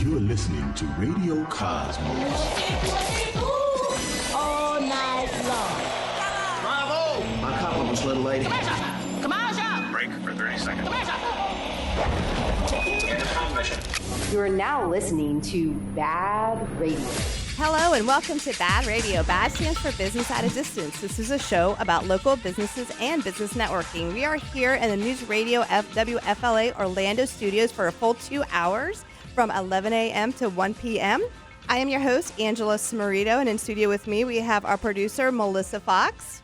You're listening to Radio Cosmos. All night long. Bravo! My compliments, little lady. Commercial! Break for 30 seconds. You are now listening to BaaD Radio. Hello and welcome to BaaD Radio. BaaD stands for Business at a Distance. This is a show about local businesses and business networking. We are here in the News Radio WFLA Orlando studios for a full 2 hours from 11 a.m. to 1 p.m. I am your host, Angela Smarito, and in studio with me we have our producer, Melissa Fox.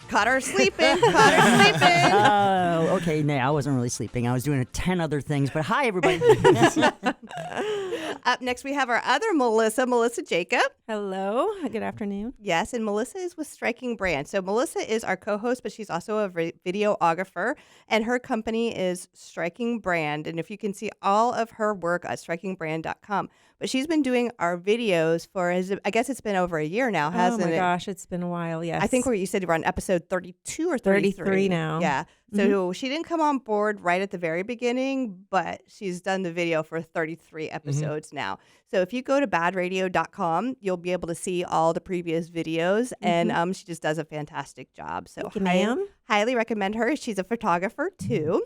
Caught her sleeping. Oh, okay. No, I wasn't really sleeping. I was doing 10 other things. But hi, everybody. Up next, we have our other Melissa Jacob. Hello. Good afternoon. Yes, and Melissa is with Striking Brand. So Melissa is our co-host, but she's also a videographer, and her company is Striking Brand. And if you can see all of her work at strikingbrand.com. But she's been doing our videos for, I guess it's been over a year now, hasn't it? Oh my gosh, it's been a while, yes. I think you said we're on episode 32 or 33 now. Yeah. So she didn't come on board right at the very beginning, but she's done the video for 33 episodes now. So if you go to baadradio.com, you'll be able to see all the previous videos, and she just does a fantastic job. So ma'am. Highly recommend her. She's a photographer too.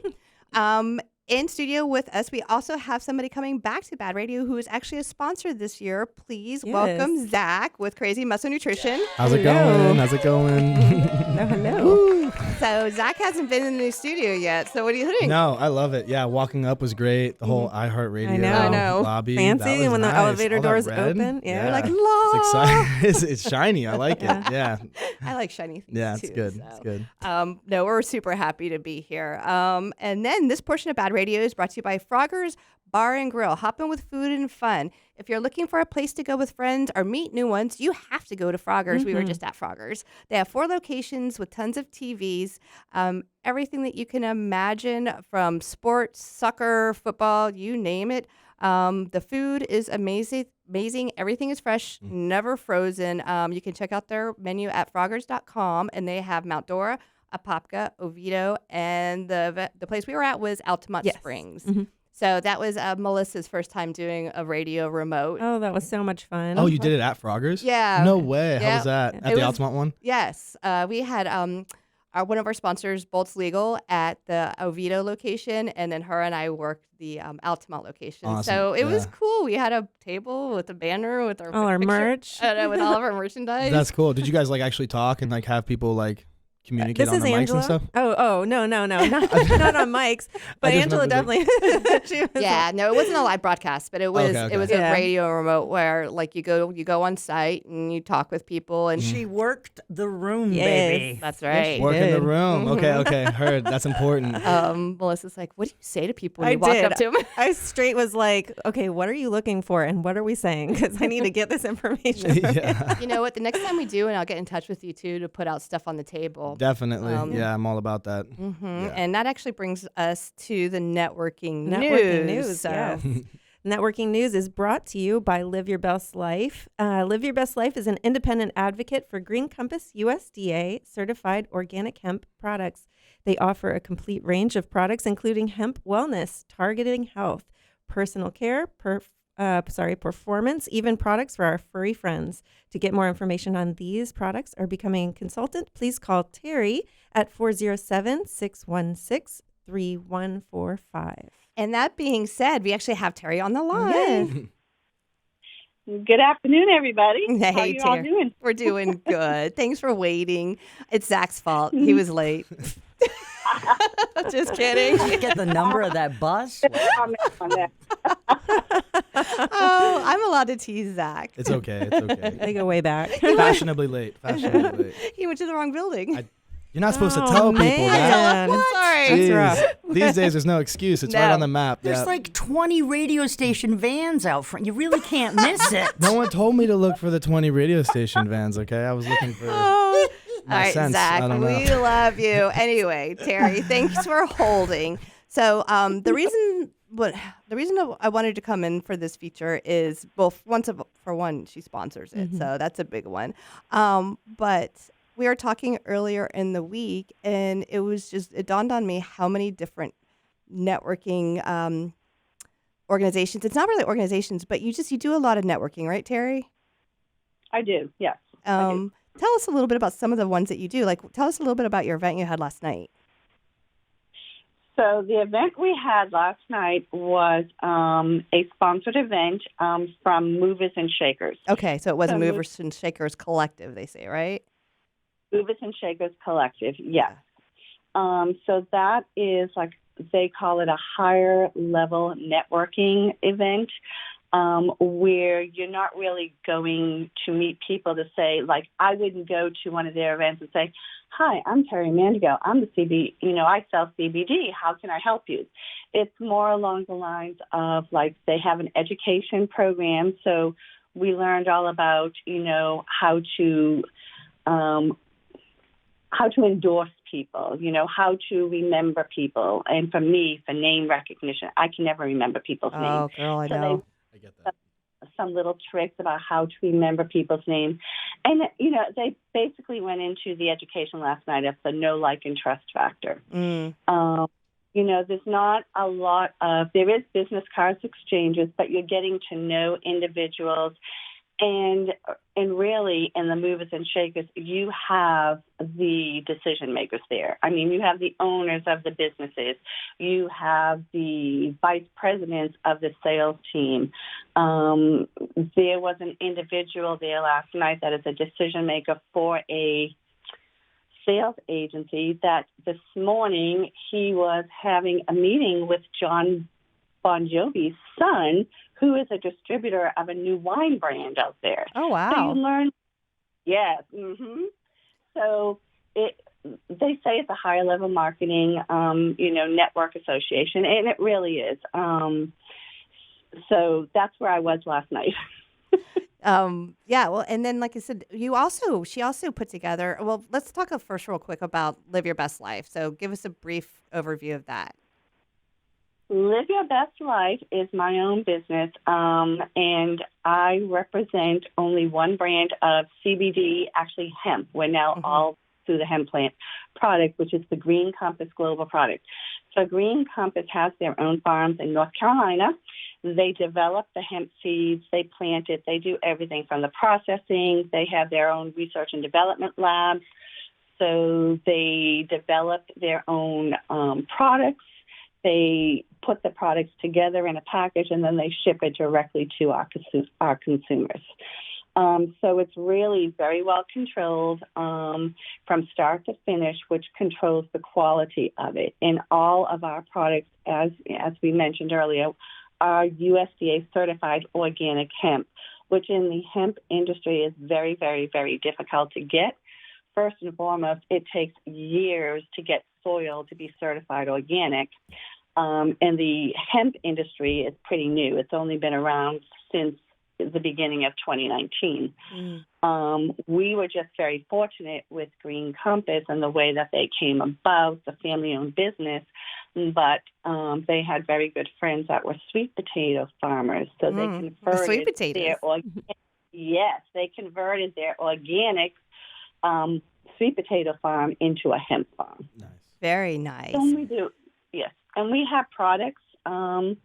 In studio with us, we also have somebody coming back to BaaD Radio who is actually a sponsor this year. Please welcome Zach with Crazy Muscle Nutrition. How's it going? Hello. So Zach hasn't been in the studio yet. So what do you think? No, I love it. Yeah, walking up was great. The whole iHeartRadio I know. lobby. Fancy that when was the nice. elevator All that doors red. open. Yeah. You're like, It's exciting. It's shiny. I like it. Yeah. I like shiny things Yeah, too. it's good. So. It's good. No, we're super happy to be here. And then this portion of BaaD Radio is brought to you by Frogger's Bar and Grill. Hop in with food and fun. If you're looking for a place to go with friends or meet new ones, you have to go to Frogger's. We were just at Frogger's. They have 4 locations with tons of TVs, everything that you can imagine from sports, soccer, football, you name it. The food is amazing. Everything is fresh, never frozen. You can check out their menu at froggers.com, and they have Mount Dora, Apopka, Oviedo, and the place we were at was Altamont Springs. So that was Melissa's first time doing a radio remote. Oh, that was so much fun. Oh, you did it at Frogger's? Yeah. No way. Yeah. How was that? At the Altamont one? Yes. We had one of our sponsors, Bolts Legal, at the Oviedo location, and then her and I worked the Altamont location. Awesome. So it was cool. We had a table with a banner with our all our merch. with all of our merchandise. That's cool. Did you guys actually talk and have people communicate This on is the mics Angela. and stuff? Oh, no, not on mics. But Angela definitely. She was No, it wasn't a live broadcast, but it was Okay. it was a radio remote where you go on site and you talk with people, and She worked the room, Yes. baby. that's right. Work in the did. room. Okay. Heard. That's important. Melissa's like, what do you say to people when I you walk did. up to them? I straight was like, okay, what are you looking for and what are we saying? Because I need to get this information. Yeah. You know what? The next time we do, and I'll get in touch with you too to put out stuff on the table. Definitely. Yeah, I'm all about that. Yeah. And that actually brings us to the networking News, So, yes. Networking News is brought to you by Live Your Best Life. Live Your Best Life is an independent advocate for Green Compass USDA certified organic hemp products. They offer a complete range of products, including hemp wellness, targeting health, personal care, performance, even products for our furry friends. To get more information on these products or becoming a consultant, please call Terry at 407-616-3145. and that being said, we actually have Terry on the line. Good afternoon, everybody. Hey, How you all Terry. doing? We're doing good. Thanks for waiting. It's Zach's fault. He was late. Just kidding. Did you get the number of that bus? On that. Oh, I'm allowed to tease Zach. It's okay. It's okay. They go way back. Fashionably late. He went to the wrong building. You're not supposed to Oh, tell people man. that. I'm sorry. That's rough. Jeez. These days, there's no excuse. It's right No. on the map. There's Yeah. 20 radio station vans out front. You really can't miss it. No one told me to look for the 20 radio station vans, okay? I was looking for Oh. my All right, sense. Zach, I don't know. we love you. Anyway, Terry, thanks for holding. So the reason I wanted to come in for this feature is, well, for one, she sponsors it, so that's a big one. But we were talking earlier in the week, and it dawned on me how many different networking organizations. It's not really organizations, but you do a lot of networking, right, Terry? I do, yes. I do. Tell us a little bit about some of the ones that you do. Like, tell us a little bit about your event you had last night. So the event we had last night was a sponsored event from Movers and Shakers. Okay, so it was a So Movers and Shakers collective, they say, right? Movers and Shakers Collective, yes. So that is like, they call it a higher level networking event where you're not really going to meet people to say, like, I wouldn't go to one of their events and say, hi, I'm Terry Mandigo. I'm the I sell CBD. How can I help you? It's more along the lines of, like, they have an education program. So we learned all about, how to endorse people, how to remember people. And for me, for name recognition, I can never remember people's names. Oh, girl, I know. I get that. Some little tricks about how to remember people's names. And, they basically went into the education last night of the know, like, and trust factor. There's not a lot of, there is business cards exchanges, but you're getting to know individuals. And really, in the Movers and Shakers, you have the decision makers there. I mean, you have the owners of the businesses. You have the vice presidents of the sales team. There was an individual there last night that is a decision maker for a sales agency that this morning he was having a meeting with John Bon Jovi's son, who is a distributor of a new wine brand out there. Oh, wow. So you learn, yes. So they say it's a higher level marketing, network association, and it really is. So that's where I was last night. Well, and then, like I said, she also put together, well, let's talk first real quick about Live Your Best Life. So give us a brief overview of that. Live Your Best Life is my own business, and I represent only one brand of CBD, actually hemp. We're now all through the hemp plant product, which is the Green Compass Global product. So Green Compass has their own farms in North Carolina. They develop the hemp seeds, they plant it, they do everything from the processing. They have their own research and development labs. So they develop their own products. They put the products together in a package, and then they ship it directly to our consumers. So it's really very well controlled from start to finish, which controls the quality of it. And all of our products, as we mentioned earlier, are USDA certified organic hemp, which in the hemp industry is very, very, very difficult to get. First and foremost, it takes years to get soil to be certified organic. And the hemp industry is pretty new. It's only been around since the beginning of 2019. We were just very fortunate with Green Compass and the way that they came about, the family-owned business, but they had very good friends that were sweet potato farmers. So they converted sweet potatoes. They converted their organic sweet potato farm into a hemp farm. Nice. Very nice. And we do, yes. And we have products for an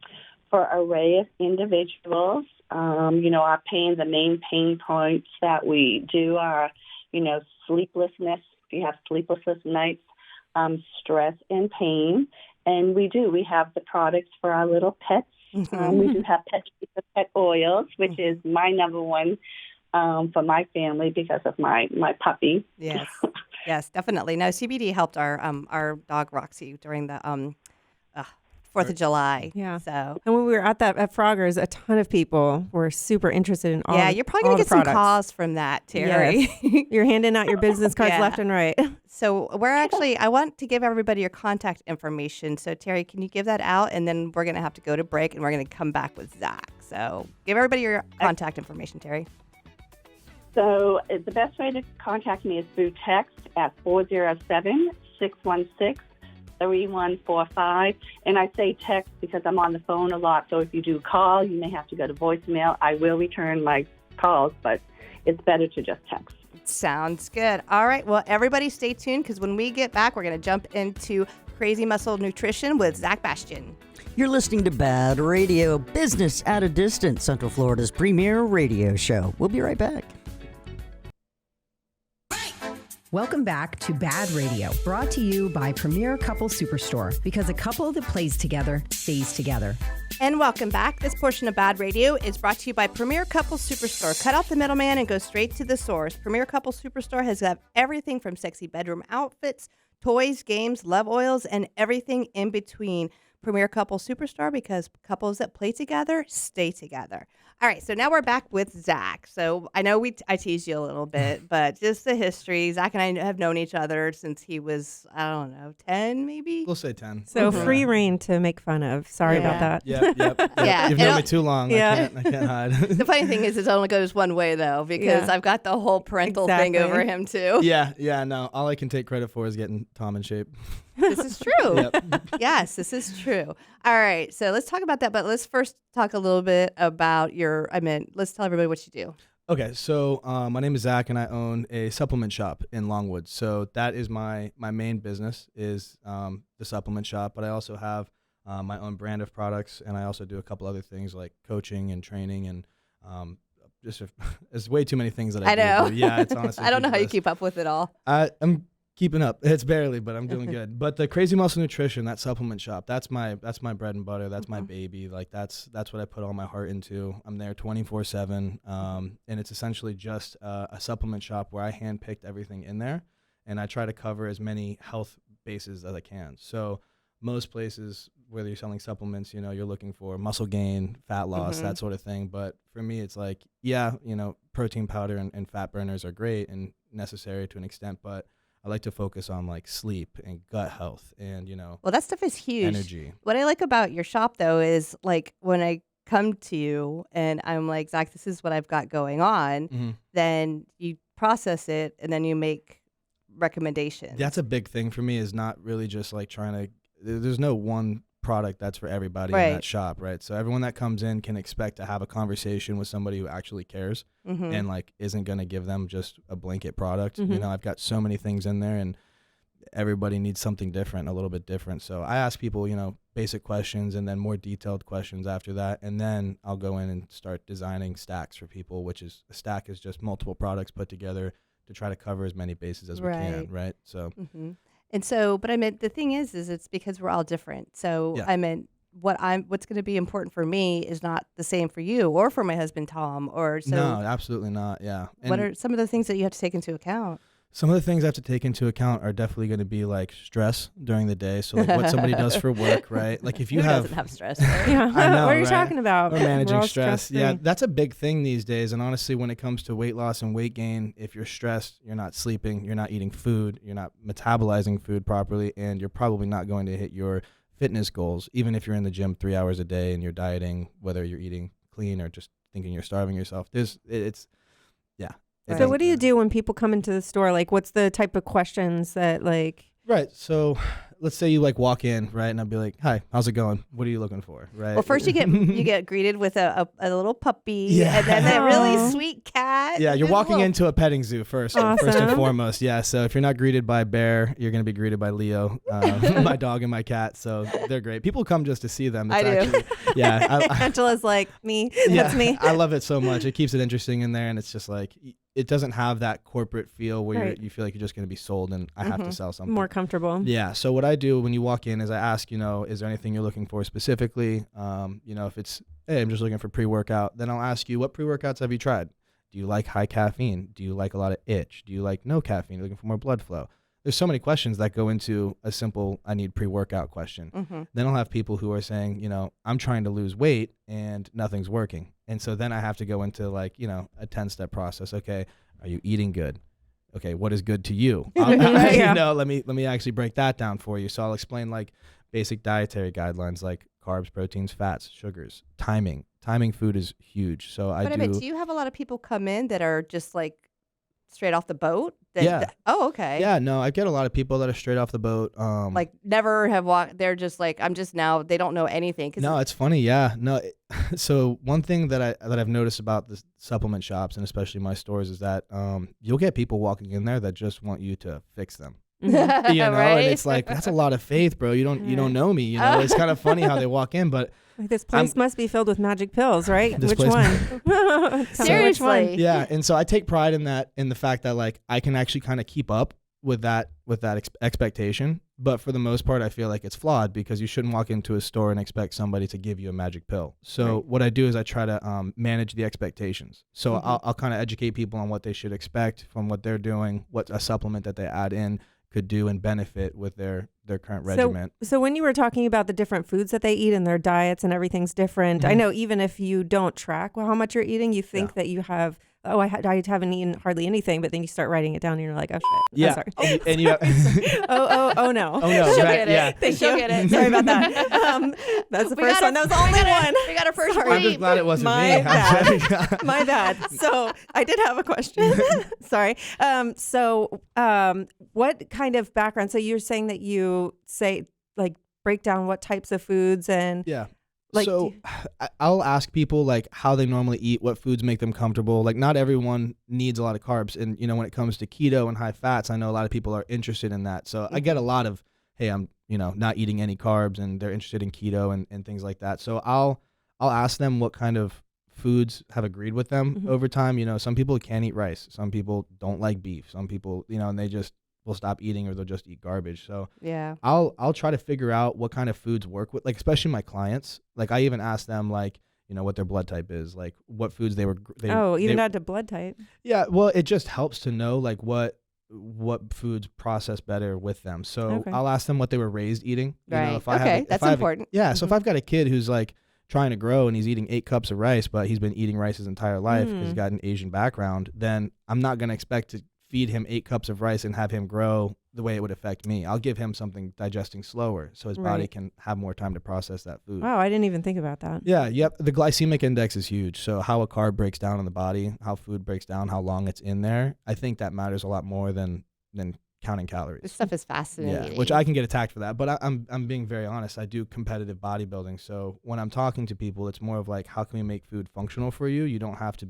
array of individuals. The main pain points that we do are, sleeplessness. If you have sleepless nights, stress and pain. And we have the products for our little pets. We do have pet oils, which is my number one for my family because of my puppy. Yes, yes, definitely. No, CBD helped our dog Roxy during the 4th of July. Yeah. So, and when we were at Frogger's, a ton of people were super interested in all. Yeah, you're probably gonna get some products. calls from that, Terry. Yes. You're handing out your business cards Yeah. left and right. So I want to give everybody your contact information. So Terry, can you give that out? And then we're gonna have to go to break, and we're gonna come back with Zach. So give everybody your contact information, Terry. So the best way to contact me is through text at 407-616-3145. And I say text because I'm on the phone a lot. So if you do call, you may have to go to voicemail. I will return my calls, but it's better to just text. Sounds good. All right. Well, everybody stay tuned because when we get back, we're going to jump into Crazy Muscle Nutrition with Zach Bastien. You're listening to BaaD Radio, business at a distance, Central Florida's premier radio show. We'll be right back. Welcome back to BaaD Radio, brought to you by Premier Couple Superstore, because a couple that plays together stays together. And welcome back. This portion of BaaD Radio is brought to you by Premier Couple Superstore. Cut out the middleman and go straight to the source. Premier Couple Superstore has got everything from sexy bedroom outfits, toys, games, love oils, and everything in between. Premier Couple Superstar, because couples that play together stay together. All right, so now we're back with Zach. So I know I teased you a little bit, but just the history. Zach and I have known each other since he was, I don't know, 10 maybe? We'll say 10. So free reign to make fun of. Sorry about that. Yep. Yeah. You've known me too long. Yeah. I can't hide. The funny thing is it only goes one way, though, because I've got the whole parental thing over him, too. Yeah, no. All I can take credit for is getting Tom in shape. This is true. Yep. Yes, this is true. All right, so let's talk about that, but let's first talk a little bit about let's tell everybody what you do. Okay, so my name is Zach, and I own a supplement shop in Longwood. So that is my main business is the supplement shop, but I also have my own brand of products, and I also do a couple other things like coaching and training, and there's way too many things that I know. do. Yeah, it's honestly I don't know how you keep up with it all. I'm keeping up. It's barely, but I'm doing good. But the Crazy Muscle Nutrition, that supplement shop, that's my bread and butter. That's my baby. Like that's what I put all my heart into. I'm there 24/7, and it's essentially just a supplement shop where I handpicked everything in there, and I try to cover as many health bases as I can. So most places, whether you're selling supplements, you're looking for muscle gain, fat loss, that sort of thing. But for me, it's like, protein powder and fat burners are great and necessary to an extent, but I like to focus on like sleep and gut health and, Well, that stuff is huge. energy. What I like about your shop, though, is like when I come to you and I'm like, Zach, this is what I've got going on, then you process it and then you make recommendations. That's a big thing for me, is not really just like there's no one product that's for everybody in that shop, right? So everyone that comes in can expect to have a conversation with somebody who actually cares and like isn't going to give them just a blanket product. I've got so many things in there, and everybody needs something different, a little bit different. So I ask people, basic questions and then more detailed questions after that, and then I'll go in and start designing stacks for people, which is a stack is just multiple products put together to try to cover as many bases as we can, right? So And so, but the thing is it's because we're all different. So what's going to be important for me is not the same for you or for my husband, Tom, or so. No, absolutely not. Yeah. And what are some of the things that you have to take into account? Some of the things I have to take into account are definitely going to be like stress during the day. So like what somebody does for work, right? Like if you doesn't have stress, right? Yeah. I know, What are you right? talking about? Or managing We're all stress. stress-free. Yeah, that's a big thing these days. And honestly, when it comes to weight loss and weight gain, if you're stressed, you're not sleeping, you're not eating food, you're not metabolizing food properly, and you're probably not going to hit your fitness goals, even if you're in the gym 3 hours a day and you're dieting, whether you're eating clean or just thinking you're starving yourself. So what do you do when people come into the store? Like, what's the type of questions that like? Right. So let's say you like walk in, right, and I'll be like, "Hi, how's it going? What are you looking for?" Right. Well, first you get greeted with a little puppy, and then a really sweet cat. Yeah, you're Just walking little- into a petting zoo first and foremost. Yeah, so if you're not greeted by Bear, you're going to be greeted by Leo, my dog and my cat. So they're great. People come just to see them. It's actually, yeah. Angela's like me. Yeah, That's me. I love it so much. It keeps it interesting in there, and it's just like it doesn't have that corporate feel where you feel like you're just going to be sold and I have to sell something. More comfortable. Yeah. So what I do when you walk in is I ask, is there anything you're looking for specifically? If it's, hey, I'm just looking for pre-workout, then I'll ask you, what pre-workouts have you tried? Do you like high caffeine? Do you like a lot of itch? Do you like no caffeine? You're looking for more blood flow? There's so many questions that go into a simple, I need pre-workout question. Then I'll have people who are saying, I'm trying to lose weight and nothing's working. And so then I have to go into like, a 10-step process. Okay. Are you eating good? Okay. What is good to you? Let me actually break that down for you. So I'll explain like basic dietary guidelines, like carbs, proteins, fats, sugars, timing. Timing food is huge. So do you have a lot of people come in that are just like straight off the boat? Oh, okay. Yeah, no, I get a lot of people that are straight off the boat. Like never have walked. They're just like, I'm just now. They don't know anything. No, it's funny. Yeah, no. So one thing that I've noticed about the supplement shops and especially my stores is that you'll get people walking in there that just want you to fix them. Mm-hmm. You know, Right? and it's like, that's a lot of faith, bro. You don't know me. You know, it's kind of funny how they walk in, but Like, this place must be filled with magic pills, right? This Which place one? Which one? yeah. And so I take pride in that, in the fact that like I can actually kind of keep up with that expectation. But for the most part, I feel like it's flawed because you shouldn't walk into a store and expect somebody to give you a magic pill. So what I do is I try to manage the expectations. So I'll kind of educate people on what they should expect from what they're doing, what a supplement that they add in could do and benefit with their current regimen. So when you were talking about the different foods that they eat and their diets and everything's different, I know even if you don't track how much you're eating, you think that you have, I haven't eaten hardly anything, but then you start writing it down and you're like, oh shit. Yeah. Oh, sorry. And you oh no. Oh no. She'll right, get it. yeah. Thank She'll you. get it. Sorry about that. That's the first one. That was the only one. We got our first Sorry. I'm just bleep. glad it wasn't My me. bad. My bad. So I did have a question. Sorry. What kind of background? So you're saying that you say like break down what types of foods and Yeah. like. So I'll ask people like how they normally eat, what foods make them comfortable. Like not everyone needs a lot of carbs. And, you know, when it comes to keto and high fats, I know a lot of people are interested in that. So I get a lot of, hey, I'm, you know, not eating any carbs and they're interested in keto and things like that. So I'll ask them what kind of foods have agreed with them over time. You know, some people can't eat rice. Some people don't like beef. Some people, you know, and they just will stop eating or they'll just eat garbage. So Yeah. I'll try to figure out what kind of foods work with, like, especially my clients. Like I even ask them like, you know, what their blood type is, like what foods they even down to blood type. Yeah. Well, it just helps to know like what foods process better with them. So I'll ask them what they were raised eating. You know, if I have That's important. So if I've got a kid who's like trying to grow and he's eating 8 cups of rice, but he's been eating rice his entire life because he's got an Asian background, then I'm not going to expect to feed him 8 cups of rice and have him grow the way it would affect me. I'll give him something digesting slower so his body can have more time to process that food. Wow, I didn't even think about that. Yeah, yep. The glycemic index is huge. So how a carb breaks down in the body, how food breaks down, how long it's in there, I think that matters a lot more than counting calories. This stuff is fascinating. Yeah, which I can get attacked for that. But I'm being very honest. I do competitive bodybuilding. So when I'm talking to people, it's more of like, how can we make food functional for you? You don't have to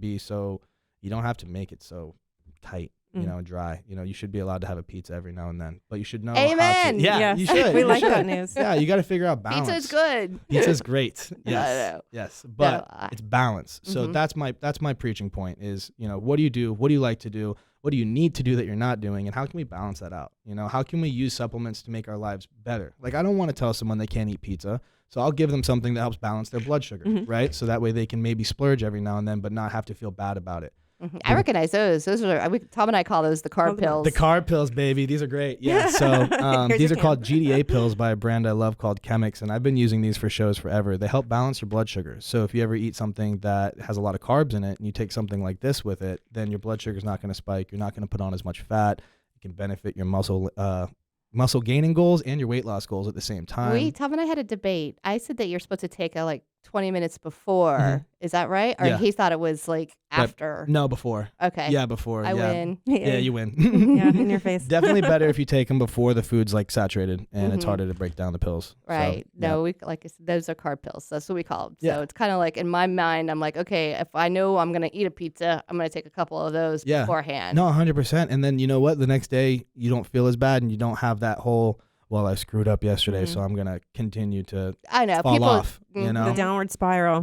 make it so tight. You know, dry. You know, you should be allowed to have a pizza every now and then, but you should know. Amen. Yeah, you should. We You like should. that news. Yeah, you got to figure out balance. Pizza's good. Pizza's great. Yes. No. Yes, but No, it's balance. So that's my preaching point is, you know, what do you do? What do you like to do? What do you need to do that you're not doing? And how can we balance that out? You know, how can we use supplements to make our lives better? Like, I don't want to tell someone they can't eat pizza. So I'll give them something that helps balance their blood sugar, right? So that way they can maybe splurge every now and then, but not have to feel bad about it. I recognize those. Those are Tom and I call those the carb pills. The carb pills, baby. These are great. Yeah. So these are called GDA pills by a brand I love called Chemix, and I've been using these for shows forever. They help balance your blood sugar. So if you ever eat something that has a lot of carbs in it and you take something like this with it, then your blood sugar is not going to spike. You're not going to put on as much fat. It can benefit your muscle gaining goals and your weight loss goals at the same time. Tom and I had a debate. I said that you're supposed to take a 20 minutes before. Is that right? Or he thought it was like after? No, before. Okay. Yeah, before. I win. Yeah, you win. Yeah, in your face. Definitely better if you take them before the food's like saturated and it's harder to break down the pills. Right. So, No, we like I said, those are carb pills. That's what we call them. Yeah. So it's kind of like in my mind, I'm like, okay, if I know I'm gonna eat a pizza, I'm gonna take a couple of those beforehand. No, 100%. And then you know what? The next day you don't feel as bad and you don't have that whole, well, I screwed up yesterday, so I'm gonna continue to fall off. You know, the downward spiral.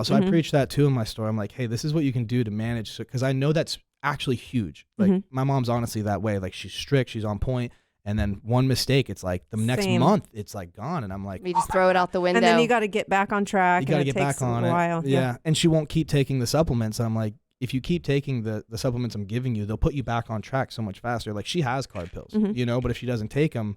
So I preach that too in my store. I'm like, hey, this is what you can do to manage, because I know that's actually huge. Like my mom's honestly that way. Like she's strict, she's on point, and then one mistake, it's like the next month, it's like gone, and I'm like, you just throw it out the window, and then you got to get back on track. You got to get takes back on a while. it. Yeah, and she won't keep taking the supplements. I'm like, if you keep taking the supplements I'm giving you, they'll put you back on track so much faster. Like she has carb pills, you know, but if she doesn't take them,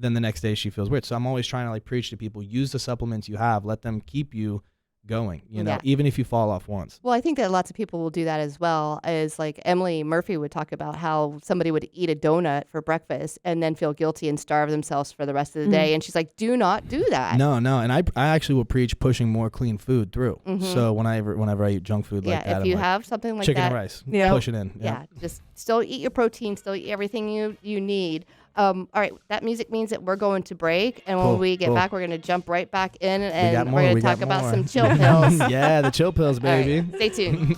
then the next day she feels weird. So I'm always trying to like preach to people, use the supplements you have, let them keep you going, you know, even if you fall off once. Well, I think that lots of people will do that as well. As like Emily Murphy would talk about how somebody would eat a donut for breakfast and then feel guilty and starve themselves for the rest of the day. And she's like, do not do that. No. And I actually will preach pushing more clean food through. So whenever I eat junk food like that, if you have something like chicken that, and rice, push it in. Yeah, just still eat your protein, still eat everything you need. All right, that music means that we're going to break, and when we get back, we're going to jump right back in, and we're going to talk about some chill pills. Yeah, the chill pills, baby. Right, stay tuned.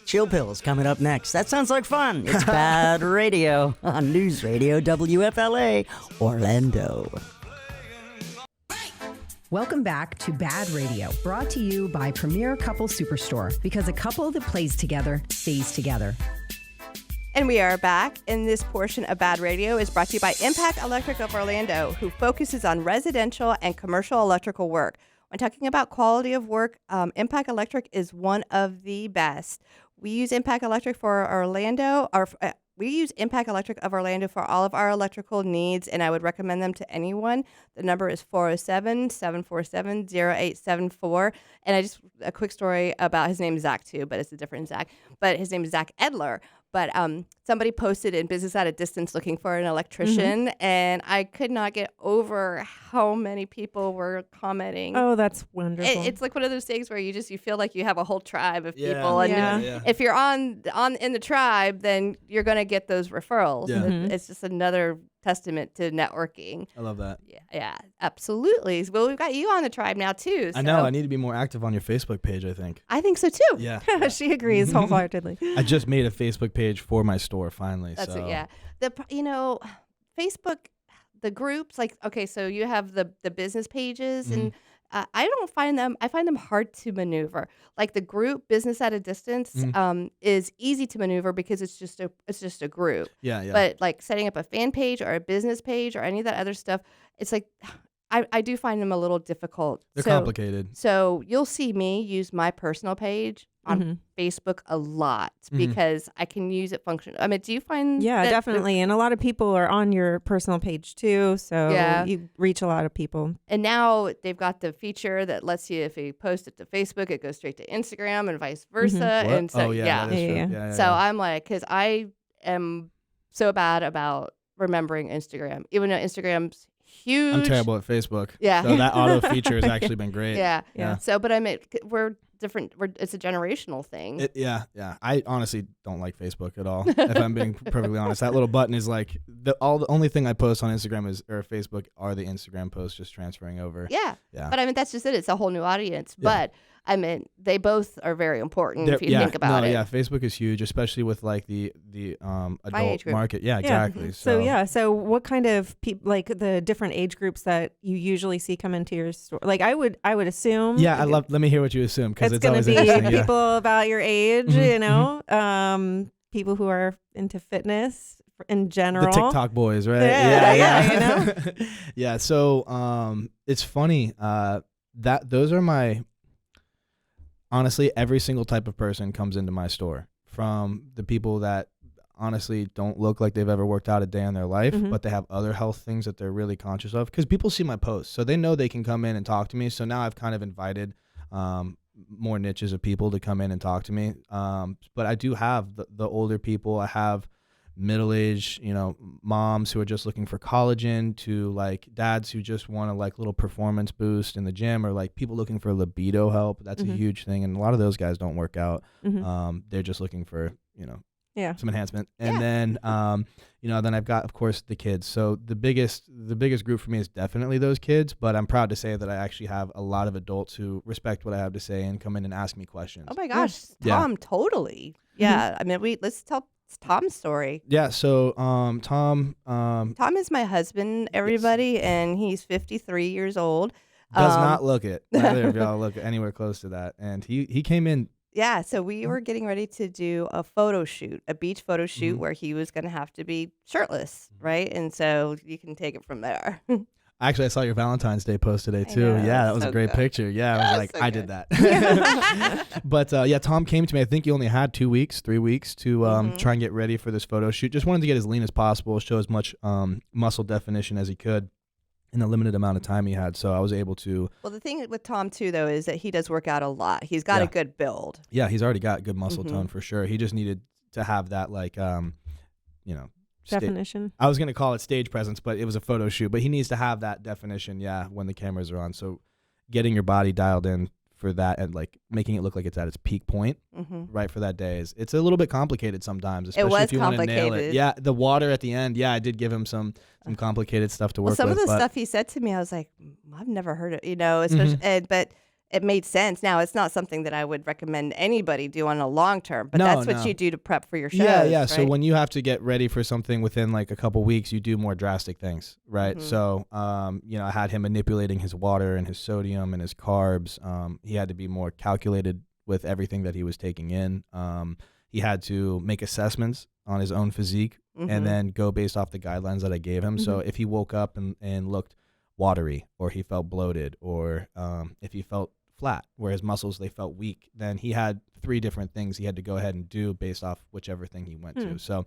Chill Pills coming up next. That sounds like fun. It's BaaD Radio on News Radio WFLA, Orlando. Welcome back to BaaD Radio, brought to you by Premier Couple Superstore, because a couple that plays together stays together. And we are back, and this portion of BaaD Radio is brought to you by Impact Electric of Orlando, who focuses on residential and commercial electrical work. When talking about quality of work, Impact Electric is one of the best. We use Impact Electric for Orlando, we use Impact Electric of Orlando for all of our electrical needs, and I would recommend them to anyone. The number is 407-747-0874. And a quick story about, his name is Zach too, but it's a different Zach. But his name is Zach Edler. But somebody posted in Business at a Distance looking for an electrician, and I could not get over how many people were commenting. Oh, that's wonderful. It's like one of those things where you feel like you have a whole tribe of people, and if you're on in the tribe, then you're gonna get those referrals. Yeah. It's just another testament to networking. I love that. Yeah, absolutely. Well, we've got you on the tribe now too. So. I know. I need to be more active on your Facebook page, I think. I think so too. Yeah. She agrees wholeheartedly. I just made a Facebook page for my store finally. That's so. it. Yeah. Facebook, the groups, like, okay, so you have the business pages, and I find them hard to maneuver. Like the group Business at a Distance is easy to maneuver because it's just a group. Yeah. But like setting up a fan page or a business page or any of that other stuff, it's like I do find them a little difficult. They're complicated. So you'll see me use my personal page on Facebook a lot because I can use it function. I mean, do you find definitely. And a lot of people are on your personal page too. So you reach a lot of people. And now they've got the feature that lets you, if you post it to Facebook, it goes straight to Instagram and vice versa. And so, So I'm like, because I am so bad about remembering Instagram, even though Instagram's huge. I'm terrible at Facebook. Yeah. So that auto feature has actually been great. Yeah. So, but I mean, we're different. It's a generational thing. I honestly don't like Facebook at all. If I'm being perfectly honest, that little button is like the only thing I post on Instagram or Facebook are the Instagram posts just transferring over. Yeah. But I mean, that's just it. It's a whole new audience. Yeah. But I mean, they both are very important if you think about it. Yeah, Facebook is huge, especially with like the adult market. Yeah, exactly. So what kind of people, like the different age groups that you usually see come into your store? Like I would assume. Yeah, let me hear what you assume, because it's going to always be people about your age, you know, people who are into fitness in general. The TikTok boys, right? Yeah. You know? Yeah. So it's funny that those are my. Honestly, every single type of person comes into my store, from the people that honestly don't look like they've ever worked out a day in their life, but they have other health things that they're really conscious of, because people see my posts, so they know they can come in and talk to me. So now I've kind of invited more niches of people to come in and talk to me. But I do have the older people. I have middle-aged, moms who are just looking for collagen, to like dads who just want a like little performance boost in the gym, or like people looking for libido help. That's a huge thing, and a lot of those guys don't work out. They're just looking for some enhancement. And then then I've got, of course, the kids. So the biggest group for me is definitely those kids, but I'm proud to say that I actually have a lot of adults who respect what I have to say and come in and ask me questions. Oh my gosh, Tom, totally. Yeah, I mean, let's tell Tom's story. Yeah, so Tom is my husband, everybody, and he's 53 years old. Does not look it. Neither of y'all look anywhere close to that. And he came in. Yeah, so we were getting ready to do a photo shoot, a beach photo shoot, where he was going to have to be shirtless, right? And so you can take it from there. Actually, I saw your Valentine's Day post today too. Yeah, that was a great picture. Yeah, I was like, I did that. But Tom came to me. I think he only had 3 weeks to try and get ready for this photo shoot. Just wanted to get as lean as possible, show as much muscle definition as he could in the limited amount of time he had. So I was able to. Well, the thing with Tom too, though, is that he does work out a lot. He's got a good build. Yeah, he's already got good muscle tone for sure. He just needed to have that definition. I was going to call it stage presence, but it was a photo shoot. But he needs to have that definition, when the cameras are on. So getting your body dialed in for that and like making it look like it's at its peak point right for that day it's a little bit complicated sometimes, especially if you want to nail it. Yeah, the water at the end. Yeah, I did give him some complicated stuff to work with. Some of the stuff he said to me, I was like, I've never heard it, especially, but it made sense. Now, it's not something that I would recommend anybody do on a long term, but No, that's what no. you do to prep for your shows. Yeah. Right? So when you have to get ready for something within like a couple weeks, you do more drastic things, right? Mhm. So, I had him manipulating his water and his sodium and his carbs. He had to be more calculated with everything that he was taking in. He had to make assessments on his own physique Mhm. and then go based off the guidelines that I gave him. So if he woke up and looked watery, or he felt bloated, or if he felt flat where his muscles, they felt weak, then he had 3 different things he had to go ahead and do based off whichever thing he went to. So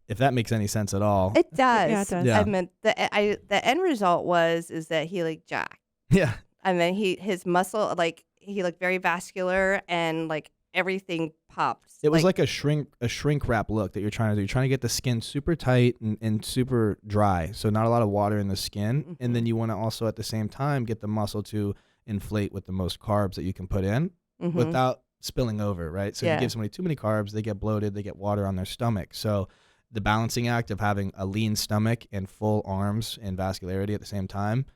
if that makes any sense at all. It does. Yeah, it does. Yeah. I meant the end result is that he like jacked. Yeah. And then his muscle, like he looked very vascular and like everything popped. It was like a shrink wrap look that you're trying to do. You're trying to get the skin super tight and super dry, so not a lot of water in the skin. And then you want to also at the same time get the muscle to inflate with the most carbs that you can put in without spilling over, right? So if you give somebody too many carbs, they get bloated, they get water on their stomach. So the balancing act of having a lean stomach and full arms and vascularity at the same time,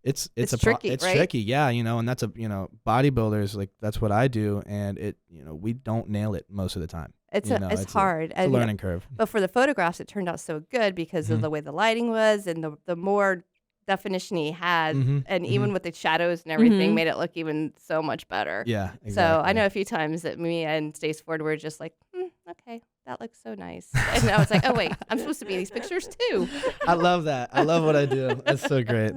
it's tricky, it's right? tricky, yeah, and that's bodybuilders, like that's what I do, and it, we don't nail it most of the time. It's It's hard. a learning curve. But for the photographs, it turned out so good because of the way the lighting was and the more definition he had, and even with the shadows and everything, made it look even so much better. Yeah, exactly. So I know a few times that me and Stace Ford were just like, okay, that looks so nice. And I was like, oh, wait, I'm supposed to be in these pictures too. I love that. I love what I do. That's so great.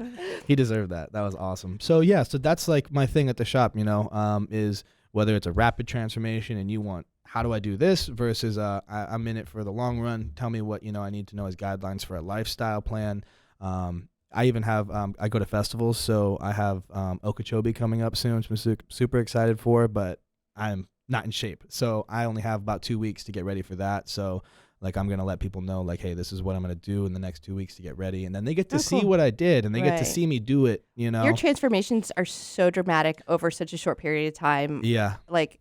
He deserved that. That was awesome. So yeah, so that's like my thing at the shop, is whether it's a rapid transformation and you want, how do I do this versus I'm in it for the long run. Tell me what, I need to know as guidelines for a lifestyle plan. I even have, I go to festivals, so I have Okeechobee coming up soon, which I'm super excited for, but I'm not in shape. So I only have about 2 weeks to get ready for that. So like, I'm going to let people know, like, hey, this is what I'm going to do in the next 2 weeks to get ready. And then they get to see what I did, and they get to see me do it, Your transformations are so dramatic over such a short period of time. Yeah. Like,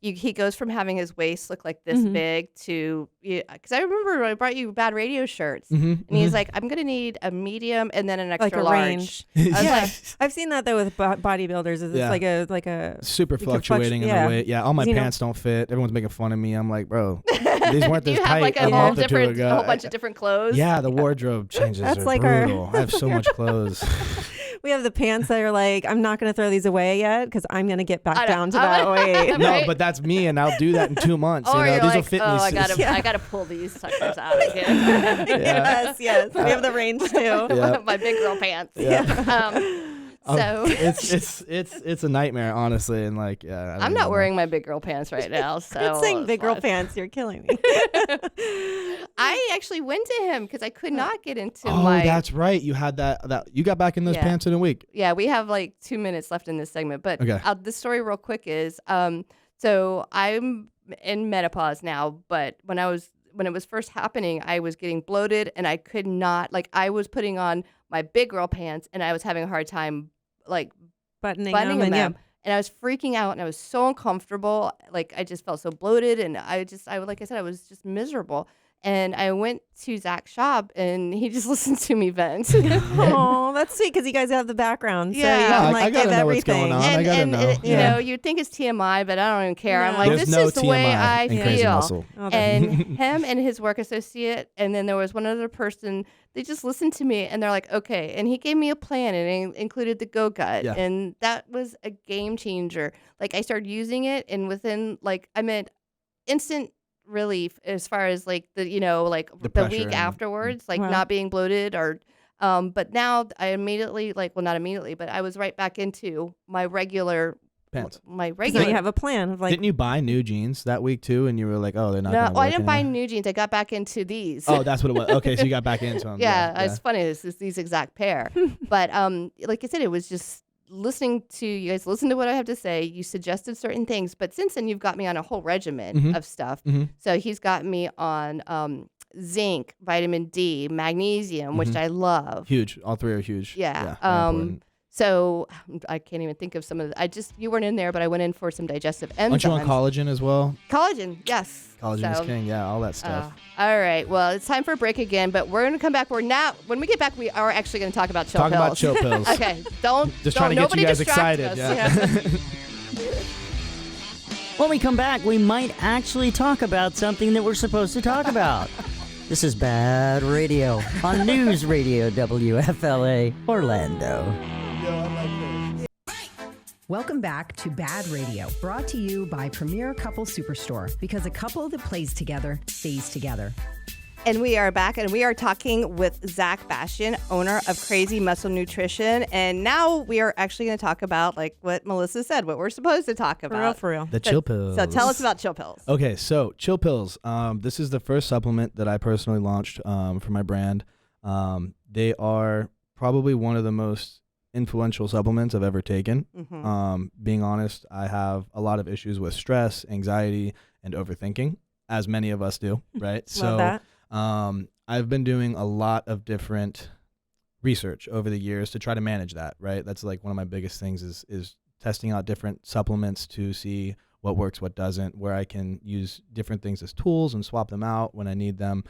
he goes from having his waist look like this big to, because I remember I brought you BaaD radio shirts, and he's like, I'm gonna need a medium and then an extra Like a large. range. I was Yeah, like, I've seen that though with bodybuilders. It's like a super you can fluctuating in the weight. Yeah, all my pants don't fit. Everyone's making fun of me. I'm like, bro, these weren't do this you tight have like a a month or two ago. whole bunch of different clothes? Yeah, the wardrobe changes That's are like our- brutal. I have so much clothes. We have the pants that are like, I'm not going to throw these away yet because I'm going to get back I know. down to that weight. No, Right? but that's me, and I'll do that in 2 months. Or you're These will like, fit oh, me. I gotta pull these suckers out of here. Yes. We have the range too. Yeah. My big girl pants. Yeah. So it's a nightmare, honestly, and like, yeah. I don't I'm not even wearing my big girl pants right now. So It's saying big girl fine. pants. You're killing me. I actually went to him because I could not get into know. Oh, my. that's right. You had that. You got back in those Yeah. pants in a week. Yeah, we have like 2 minutes left in this segment, but Okay. the story real quick is, so I'm in menopause now, but when it was first happening, I was getting bloated and I could not, like, I was putting on my big girl pants and I was having a hard time, like, Buttoning buttoning them. them. And I was freaking out and I was so uncomfortable. Like, I just felt so bloated and like I said, I was just miserable. And I went to Zach's shop and he just listened to me vent. Oh, that's sweet because you guys have the background. So Yeah. you Yeah, can I like gotta give know what's everything. going on. I gotta know. You know, you'd think it's TMI, but I don't even care. I'm No. like, There's this no is the way TMI I in Crazy feel. Muscle. Oh, And him and his work associate, and then there was one other person, they just listened to me and they're like, okay. And he gave me a plan and it included the Go Gut. Yeah. And that was a game changer. Like, I started using it and within, like, I meant instant relief as far as like the The the pressure week and- afterwards, like Wow. not being bloated or but now I immediately, like, well, not immediately, but I was right back into my regular Pants. my Because regular now you have a plan of like, Didn't you buy new jeans that week too? And you were like, oh, they're not. no, gonna well, I work didn't buy anymore? new jeans. I got back into these. Oh, that's what it was. Okay, so you got back into them. Yeah, it's funny. It's these exact pair. But like I said, it was just listening to you guys. Listen to what I have to say. You suggested certain things, but since then you've got me on a whole regimen of stuff. So he's got me on zinc, vitamin D, magnesium, which I love. Huge. All three are huge. Yeah. very important. So I can't even think of some of the, you weren't in there, but I went in for some digestive enzymes. Aren't you on collagen as well? Collagen, yes. Collagen is king, yeah, all that stuff. All right, well, it's time for a break again, but we're going to come back. When we get back, we are actually going to talk about chill pills. Talk about chill pills. Okay, Just trying to get you guys excited. Yeah. When we come back, we might actually talk about something that we're supposed to talk about. This is BaaD Radio on News Radio WFLA Orlando. Welcome back to BaaD Radio, brought to you by Premier Couple Superstore, because a couple that plays together stays together. And we are back, and we are talking with Zach Bastien, owner of Crazy Muscle Nutrition. And now we are actually going to talk about, like what Melissa said, what we're supposed to talk about. For real. The chill pills. So tell us about chill pills. Okay, so chill pills. This is the first supplement that I personally launched for my brand. They are probably one of the most influential supplements I've ever taken. Being honest, I have a lot of issues with stress, anxiety, and overthinking, as many of us do, right? Love that. I've been doing a lot of different research over the years to try to manage that, right? That's like one of my biggest things is testing out different supplements to see what works, what doesn't, where I can use different things as tools and swap them out when I need them.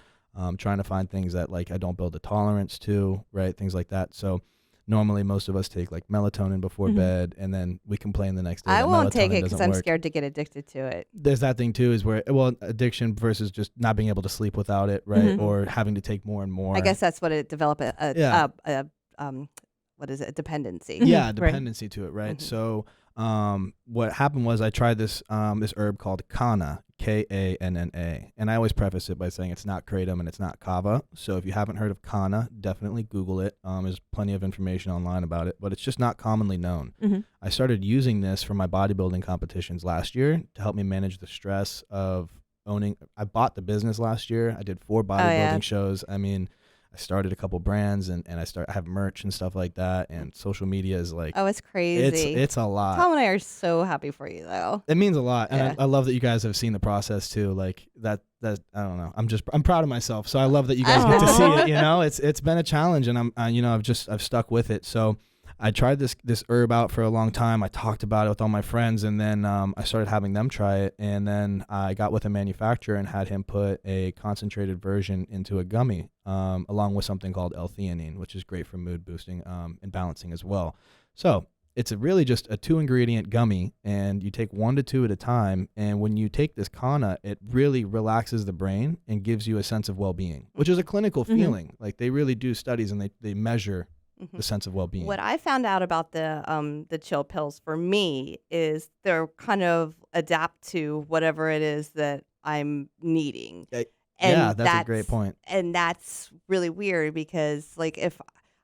Trying to find things that like I don't build a tolerance to, right? Things like that. So normally most of us take like melatonin before bed, and then we complain the next day. I won't take it because I'm scared to get addicted to it. There's that thing too, is where, well, addiction versus just not being able to sleep without it, right? Or having to take more and more. I guess that's what it developed what is it? A dependency. Yeah, dependency to it, right? So what happened was I tried this this herb called Kanna, Kanna, and I always preface it by saying it's not kratom and it's not kava. So if you haven't heard of Kanna, definitely Google it. There's plenty of information online about it, but it's just not commonly known. I started using this for my bodybuilding competitions last year to help me manage the stress of owning. I bought the business last year. I did 4 bodybuilding shows. I mean, I started a couple brands and I have merch and stuff like that, and social media is like, oh, it's crazy. It's a lot. Tom and I are so happy for you though. It means a lot. And I love that you guys have seen the process too. Like that I don't know. I'm proud of myself. So I love that you guys get to see it, you know. It's been a challenge, and I've stuck with it. So I tried this herb out for a long time. I talked about it with all my friends, and then I started having them try it. And then I got with a manufacturer and had him put a concentrated version into a gummy, along with something called L-theanine, which is great for mood boosting and balancing as well. So it's really just a 2-ingredient gummy, and you take 1 to 2 at a time. And when you take this Kanna, it really relaxes the brain and gives you a sense of well-being, which is a clinical feeling. Like they really do studies, and they measure the sense of well-being. What I found out about the chill pills for me is they're kind of adapt to whatever it is that I'm needing. Yeah, that's a great point. And that's really weird because like if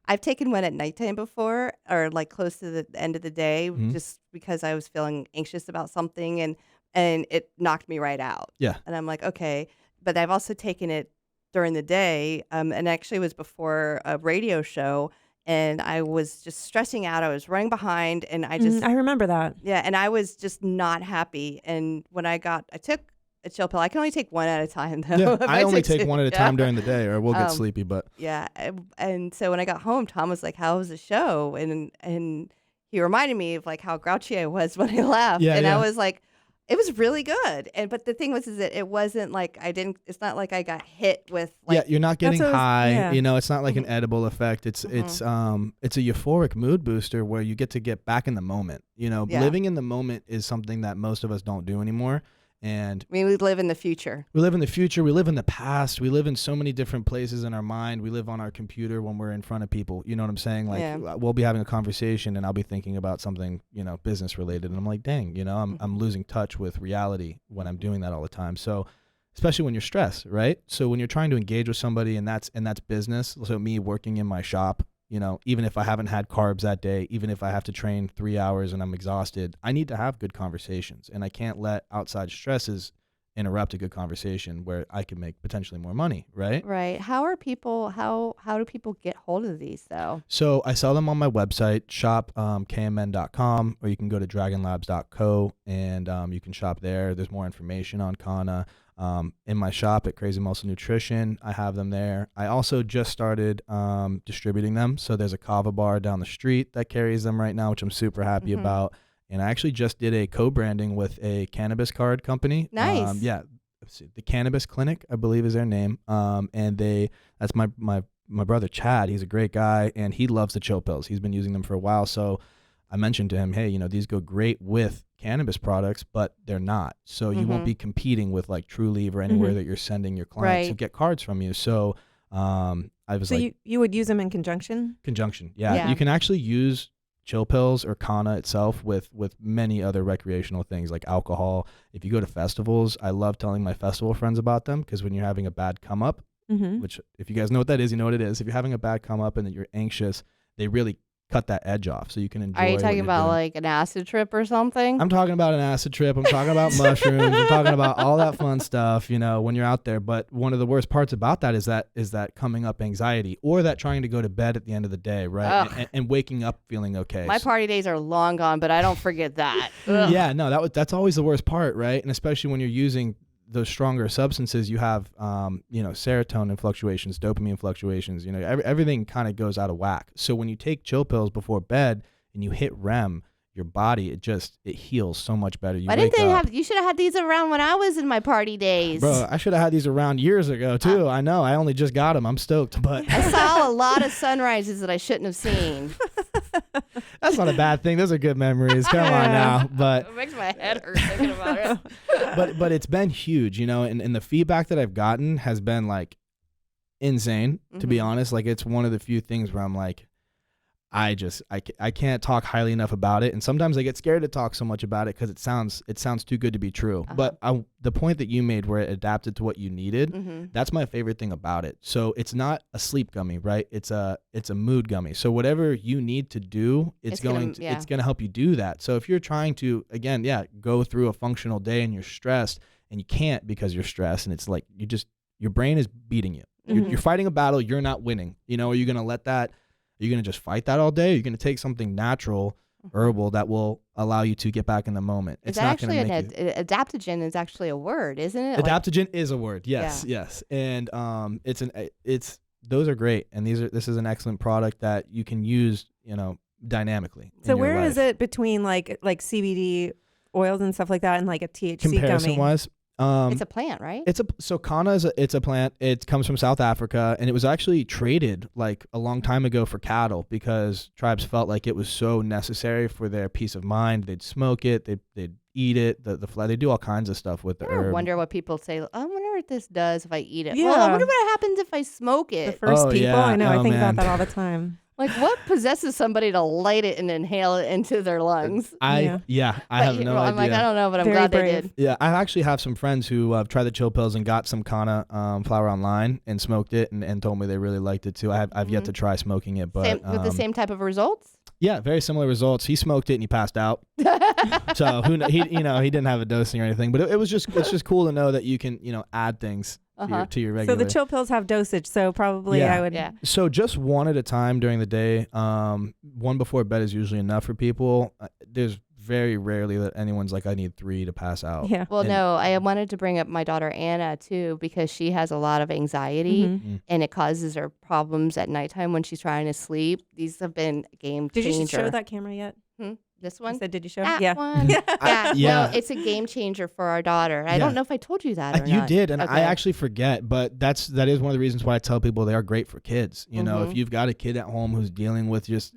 I've taken one at nighttime before, or like close to the end of the day, just because I was feeling anxious about something, and it knocked me right out. Yeah. And I'm like, okay, but I've also taken it during the day, and actually it was before a radio show. And I was just stressing out. I was running behind, and I remember that. Yeah, and I was just not happy. And when I took a chill pill. I can only take one at a time, though. Yeah, I only take one at a time during the day, or we'll get sleepy. But yeah, and so when I got home, Tom was like, "How was the show?" And he reminded me of like how grouchy I was when I left, I was like, it was really good. But the thing was, is that it wasn't like it's not like I got hit with like. Yeah, you're not getting high. Yeah. You know, it's not like an edible effect. It's a euphoric mood booster where you get back in the moment. You know, living in the moment is something that most of us don't do anymore. And I mean, we live in the future. We live in the future. We live in the past. We live in so many different places in our mind. We live on our computer when we're in front of people. You know what I'm saying? Like we'll be having a conversation and I'll be thinking about something, business related. And I'm like, dang, I'm losing touch with reality when I'm doing that all the time. So especially when you're stressed, right? So when you're trying to engage with somebody and that's business. So me working in my shop, even if I haven't had carbs that day, even if I have to train 3 hours and I'm exhausted, I need to have good conversations, and I can't let outside stresses interrupt a good conversation where I can make potentially more money, right? Right. How do people get hold of these though? So I sell them on my website, shop kmn.com, or you can go to dragonlabs.co and you can shop there. There's more information on Kanna. in my shop at Crazy Muscle Nutrition. I have them there. I also just started distributing them. So there's a kava bar down the street that carries them right now, which I'm super happy about. And I actually just did a co-branding with a cannabis card company. Nice. Yeah. The Cannabis Clinic, I believe, is their name. And that's my brother Chad. He's a great guy, and he loves the chill pills. He's been using them for a while. So I mentioned to him, hey, these go great with cannabis products, but they're not. So you won't be competing with like True Leave or anywhere that you're sending your clients who get cards from you. So I was you would use them in conjunction? Conjunction, yeah. You can actually use chill pills or Kana itself with many other recreational things like alcohol. If you go to festivals, I love telling my festival friends about them, because when you're having a bad come up, which if you guys know what that is, you know what it is. If you're having a bad come up and that you're anxious, they really cut that edge off so you can enjoy. Are you talking about doing. like an acid trip or something? I'm talking about an acid trip. I'm talking about mushrooms. I'm talking about all that fun stuff, when you're out there. But one of the worst parts about that is that coming up anxiety, or that trying to go to bed at the end of the day, right? And waking up feeling okay. My party days are long gone, but I don't forget that. Yeah, no, that's always the worst part, right? And especially when you're using those stronger substances, you have, serotonin fluctuations, dopamine fluctuations, everything kind of goes out of whack. So when you take chill pills before bed and you hit REM, your body, it heals so much better. Why didn't they have, you should have had these around when I was in my party days. Bro, I should have had these around years ago too. I know, I only just got them. I'm stoked, but. I saw a lot of sunrises that I shouldn't have seen. That's not a bad thing. Those are good memories. Come on now. But it makes my head hurt thinking about it. But it's been huge, and the feedback that I've gotten has been like insane, to be honest. Like, it's one of the few things where I'm like, I can't talk highly enough about it, and sometimes I get scared to talk so much about it because it sounds too good to be true. But the point that you made, where it adapted to what you needed, that's my favorite thing about it. So it's not a sleep gummy, right? It's a mood gummy. So whatever you need to do, it's gonna help you do that. So if you're trying to go through a functional day and you're stressed and you can't because you're stressed, and it's like your brain is beating you. You're fighting a battle. You're not winning. Are you gonna let that? Are you going to just fight that all day? Or are you going to take something natural, herbal, that will allow you to get back in the moment? It's not actually adaptogen is actually a word, isn't it? Adaptogen is a word. Yes, yes. And those are great. And this is an excellent product that you can use, dynamically. So where is it between like CBD oils and stuff like that and like a THC comparison gummy? Wise? It's a plant, right? So Kana it's a plant. It comes from South Africa, and it was actually traded like a long time ago for cattle because tribes felt like it was so necessary for their peace of mind. They'd smoke it, they'd eat it, the fly. They do all kinds of stuff with the herb. I wonder what people say. I wonder what this does if I eat it. Yeah. Well, I wonder what happens if I smoke it. The first people, yeah. I know. I think man. about that all the time. Like, what possesses somebody to light it and inhale it into their lungs? I have no idea. I'm like, I don't know, but I'm Very glad brave. they did. Yeah, I actually have some friends who tried the chill pills and got some Kana flower online and smoked it and told me they really liked it too. I've yet to try smoking it, but With the same type of results? Yeah, very similar results. He smoked it and he passed out. So he didn't have a dosing or anything, but it's just cool to know that you can add things to your regular. So the chill pills have dosage, so probably I would. Yeah. So just one at a time during the day. One before bed is usually enough for people. There's very rarely that anyone's like, I need 3 to pass out. Yeah. Well, no, I wanted to bring up my daughter Anna too, because she has a lot of anxiety and it causes her problems at nighttime when she's trying to sleep. These have been game changer. Did you show that camera yet? This one? You said, did you show? That one. Yeah. No, it's a game changer for our daughter. I don't know if I told you that or not. You did, and I actually forget, but that is one of the reasons why I tell people they are great for kids. If you've got a kid at home who's dealing with just,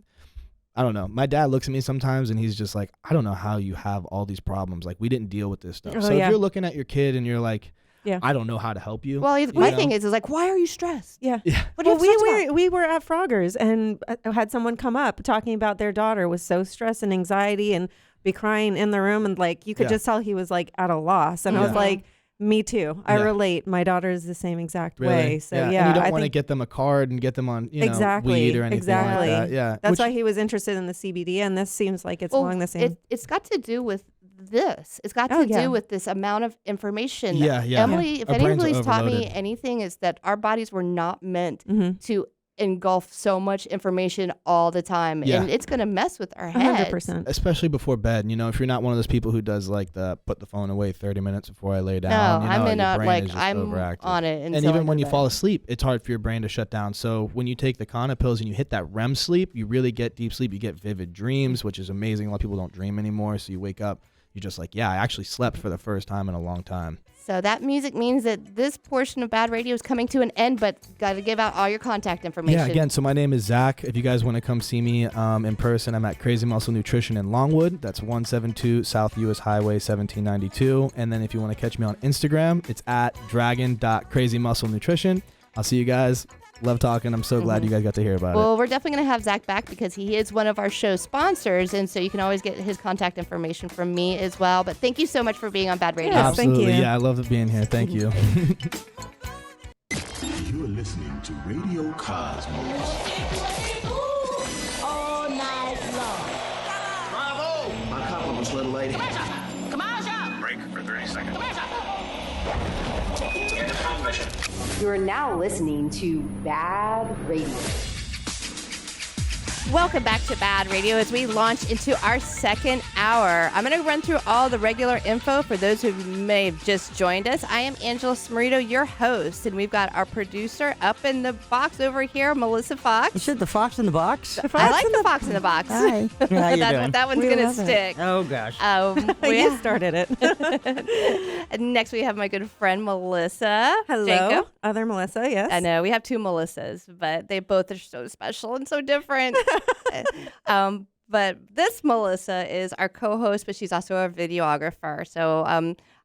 I don't know. My dad looks at me sometimes and he's just like, I don't know how you have all these problems. Like, we didn't deal with this stuff. So if you're looking at your kid and you're like, I don't know how to help you. Well, my thing is like, why are you stressed? Yeah. What do you we were at Frogger's and had someone come up talking about their daughter was so stressed and anxiety and be crying in the room, and like you could just tell he was like at a loss. And I was like, me too. I relate. My daughter is the same exact way. So and you don't want to get them a card and get them on weed or anything like that. Yeah. That's why he was interested in the CBD, and this seems like it's along the same. It's got to do with this. It's got to do with this amount of information. Yeah. Emily, if anybody's taught me anything, is that our bodies were not meant to engulf so much information all the time, Yeah. and it's going to mess with our heads. 100%. Especially before bed. You know, if you're not one of those people who does like the put the phone away 30 minutes before I lay down. No, you know, I'm in your a, brain like is just I'm overactive. on it, And until I even go when to you bed. fall asleep, it's hard for your brain to shut down. So when you take the Kana pills and you hit that REM sleep, you really get deep sleep. You get vivid dreams, which is amazing. A lot of people don't dream anymore. So you wake up, you're just like, yeah, I actually slept for the first time in a long time. So that music means that this portion of BaaD Radio is coming to an end, but got to give out all your contact information. Yeah, again, so my name is Zach. If you guys want to come see me in person, I'm at Crazy Muscle Nutrition in Longwood. That's 172 South US Highway 1792. And then if you want to catch me on Instagram, it's at dragon.crazymusclenutrition. I'll see you guys. Love talking. I'm so glad you guys got to hear about it. Well, we're definitely going to have Zach back because he is one of our show sponsors, and so you can always get his contact information from me as well. But thank you so much for being on BaaD Radio. Yes, thank Absolutely. you. Yeah, I love being here. Thank you. You're listening to Radio Cosmos. All night long. Bravo! My compliments, little lady. Come on, shop. Break for 30 seconds. Come on, shop. Into transmission. You are now listening to BaaD Radio. Welcome back to BaaD Radio as we launch into our second hour. I'm going to run through all the regular info for those who may have just joined us. I am Angela Smarito, your host, and we've got our producer up in the box over here, Melissa Fox. You said the fox in the box? I like the fox in the box. Hi. How you doing? That one's We going to love it. stick. Oh, gosh. You started it. And next we have my good friend Melissa. Hello. Jacob. Other Melissa, yes. I know we have two Melissas, but they both are so special and so different. But this Melissa is our co-host, but she's also a videographer. So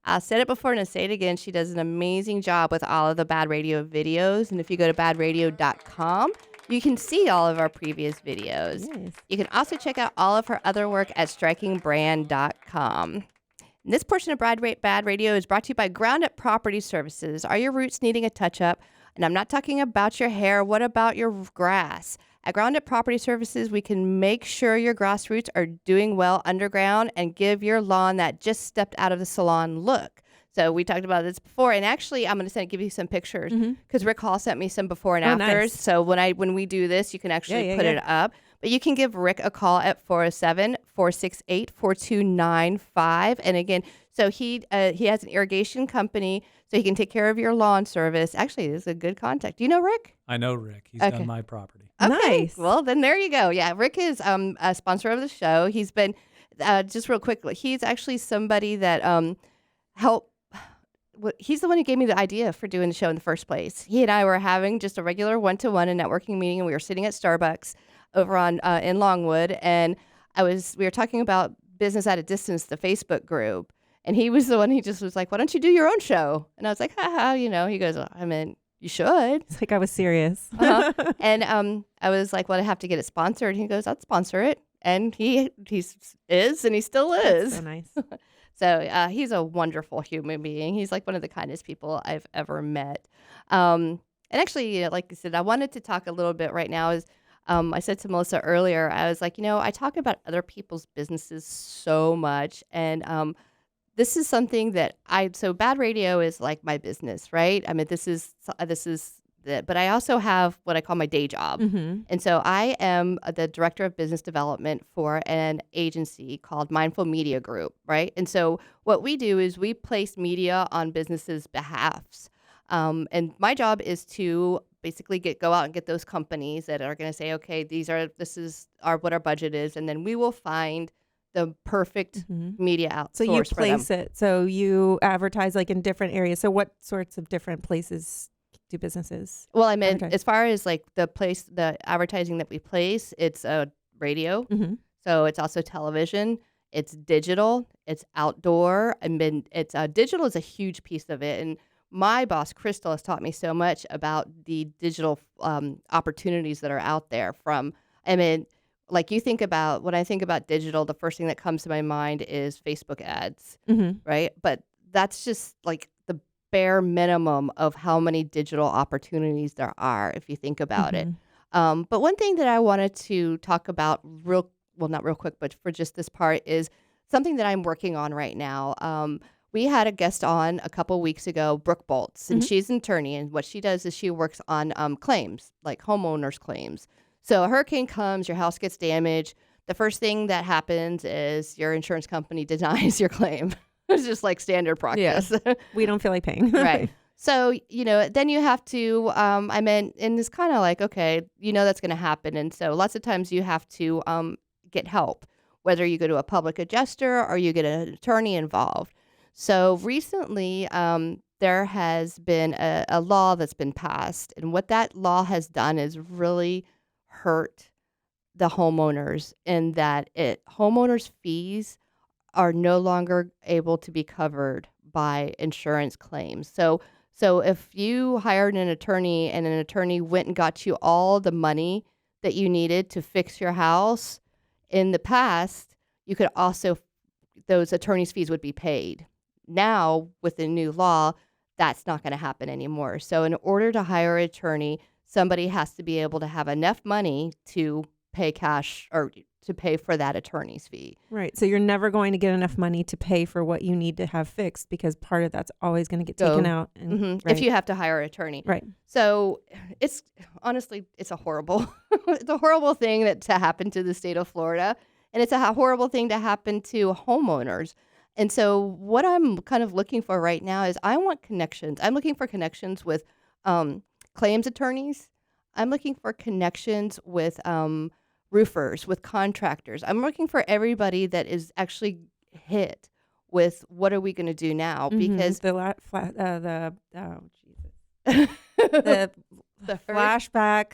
I said it before and I say it again. She does an amazing job with all of the BaaD Radio videos. And if you go to baadradio.com, you can see all of our previous videos. Nice. You can also check out all of her other work at strikingbrand.com. And this portion of BaaD Radio is brought to you by Ground Up Property Services. Are your roots needing a touch-up? And I'm not talking about your hair. What about your grass? At Ground Up Property Services, we can make sure your grass roots are doing well underground and give your lawn that just stepped out of the salon look. So we talked about this before, and actually, I'm going to give you some pictures because Rick Hall sent me some before and Oh, afters. nice. So when we do this, you can actually put it up. But you can give Rick a call at 407-468-4295. And again, so he has an irrigation company, so he can take care of your lawn service. Actually, this is a good contact. Do you know Rick? I know Rick. He's Okay. done my property. Okay. Nice. Well, then there you go. Yeah, Rick is a sponsor of the show. He's been, just real quick, he's actually somebody that helped. He's the one who gave me the idea for doing the show in the first place. He and I were having just a regular one-to-one and networking meeting, and we were sitting at Starbucks over on in Longwood, and we were talking about Business at a Distance, the Facebook group, and he was the one. He just was like, "Why don't you do your own show?" And I was like, "Haha," you know. He goes, "I mean, you should." It's like I was serious. And I was like, "Well, I have to get it sponsored." And he goes, "I'd sponsor it," and he is, and he still is. So nice. So he's a wonderful human being. He's like one of the kindest people I've ever met. And actually, you know, like I said, I wanted to talk a little bit right now. I said to Melissa earlier, I was like, you know, I talk about other people's businesses so much, and this is something that so BaaD Radio is like my business, right? I mean, this is but I also have what I call my day job. And so I am the director of business development for an agency called Mindful Media Group, right? And so what we do is we place media on businesses' behalfs. And my job is to basically go out and get those companies that are going to say, okay, this is what our budget is, and then we will find the perfect media outsource. So you for place them. it. So you advertise like in different areas. So what sorts of different places do businesses? Well, I mean, advertise? as far as like the advertising that we place, it's radio. So it's also television. It's digital. It's outdoor. I mean, it's digital is a huge piece of it. And my boss, Crystal, has taught me so much about the digital opportunities that are out there. Like you think about, when I think about digital, the first thing that comes to my mind is Facebook ads, right? But that's just like the bare minimum of how many digital opportunities there are, if you think about it. But one thing that I wanted to talk about not real quick, but for just this part is something that I'm working on right now. we had a guest on a couple weeks ago, Brooke Bolts, and she's an attorney. And what she does is she works on claims, like homeowners claims. So a hurricane comes, your house gets damaged. The first thing that happens is your insurance company denies your claim. It's just like standard practice. Yeah. We don't feel like paying. Right. So, then you have to, and it's kind of like, okay, that's going to happen. And so lots of times you have to get help, whether you go to a public adjuster or you get an attorney involved. So recently, there has been a law that's been passed. And what that law has done is really hurt the homeowners in that homeowners' fees are no longer able to be covered by insurance claims. So if you hired an attorney and an attorney went and got you all the money that you needed to fix your house, in the past, you could also, those attorney's fees would be paid. Now, with the new law, that's not going to happen anymore. So in order to hire an attorney, somebody has to be able to have enough money to pay cash or to pay for that attorney's fee. Right. So you're never going to get enough money to pay for what you need to have fixed because part of that's always going to get taken out. And, if you have to hire an attorney. Right. So it's a horrible, it's a horrible thing to happen to the state of Florida. And it's a horrible thing to happen to homeowners. And so what I'm kind of looking for right now is I want connections. I'm looking for connections with claims attorneys. I'm looking for connections with roofers, with contractors. I'm looking for everybody that is actually hit with what are we going to do now? Because the flashback.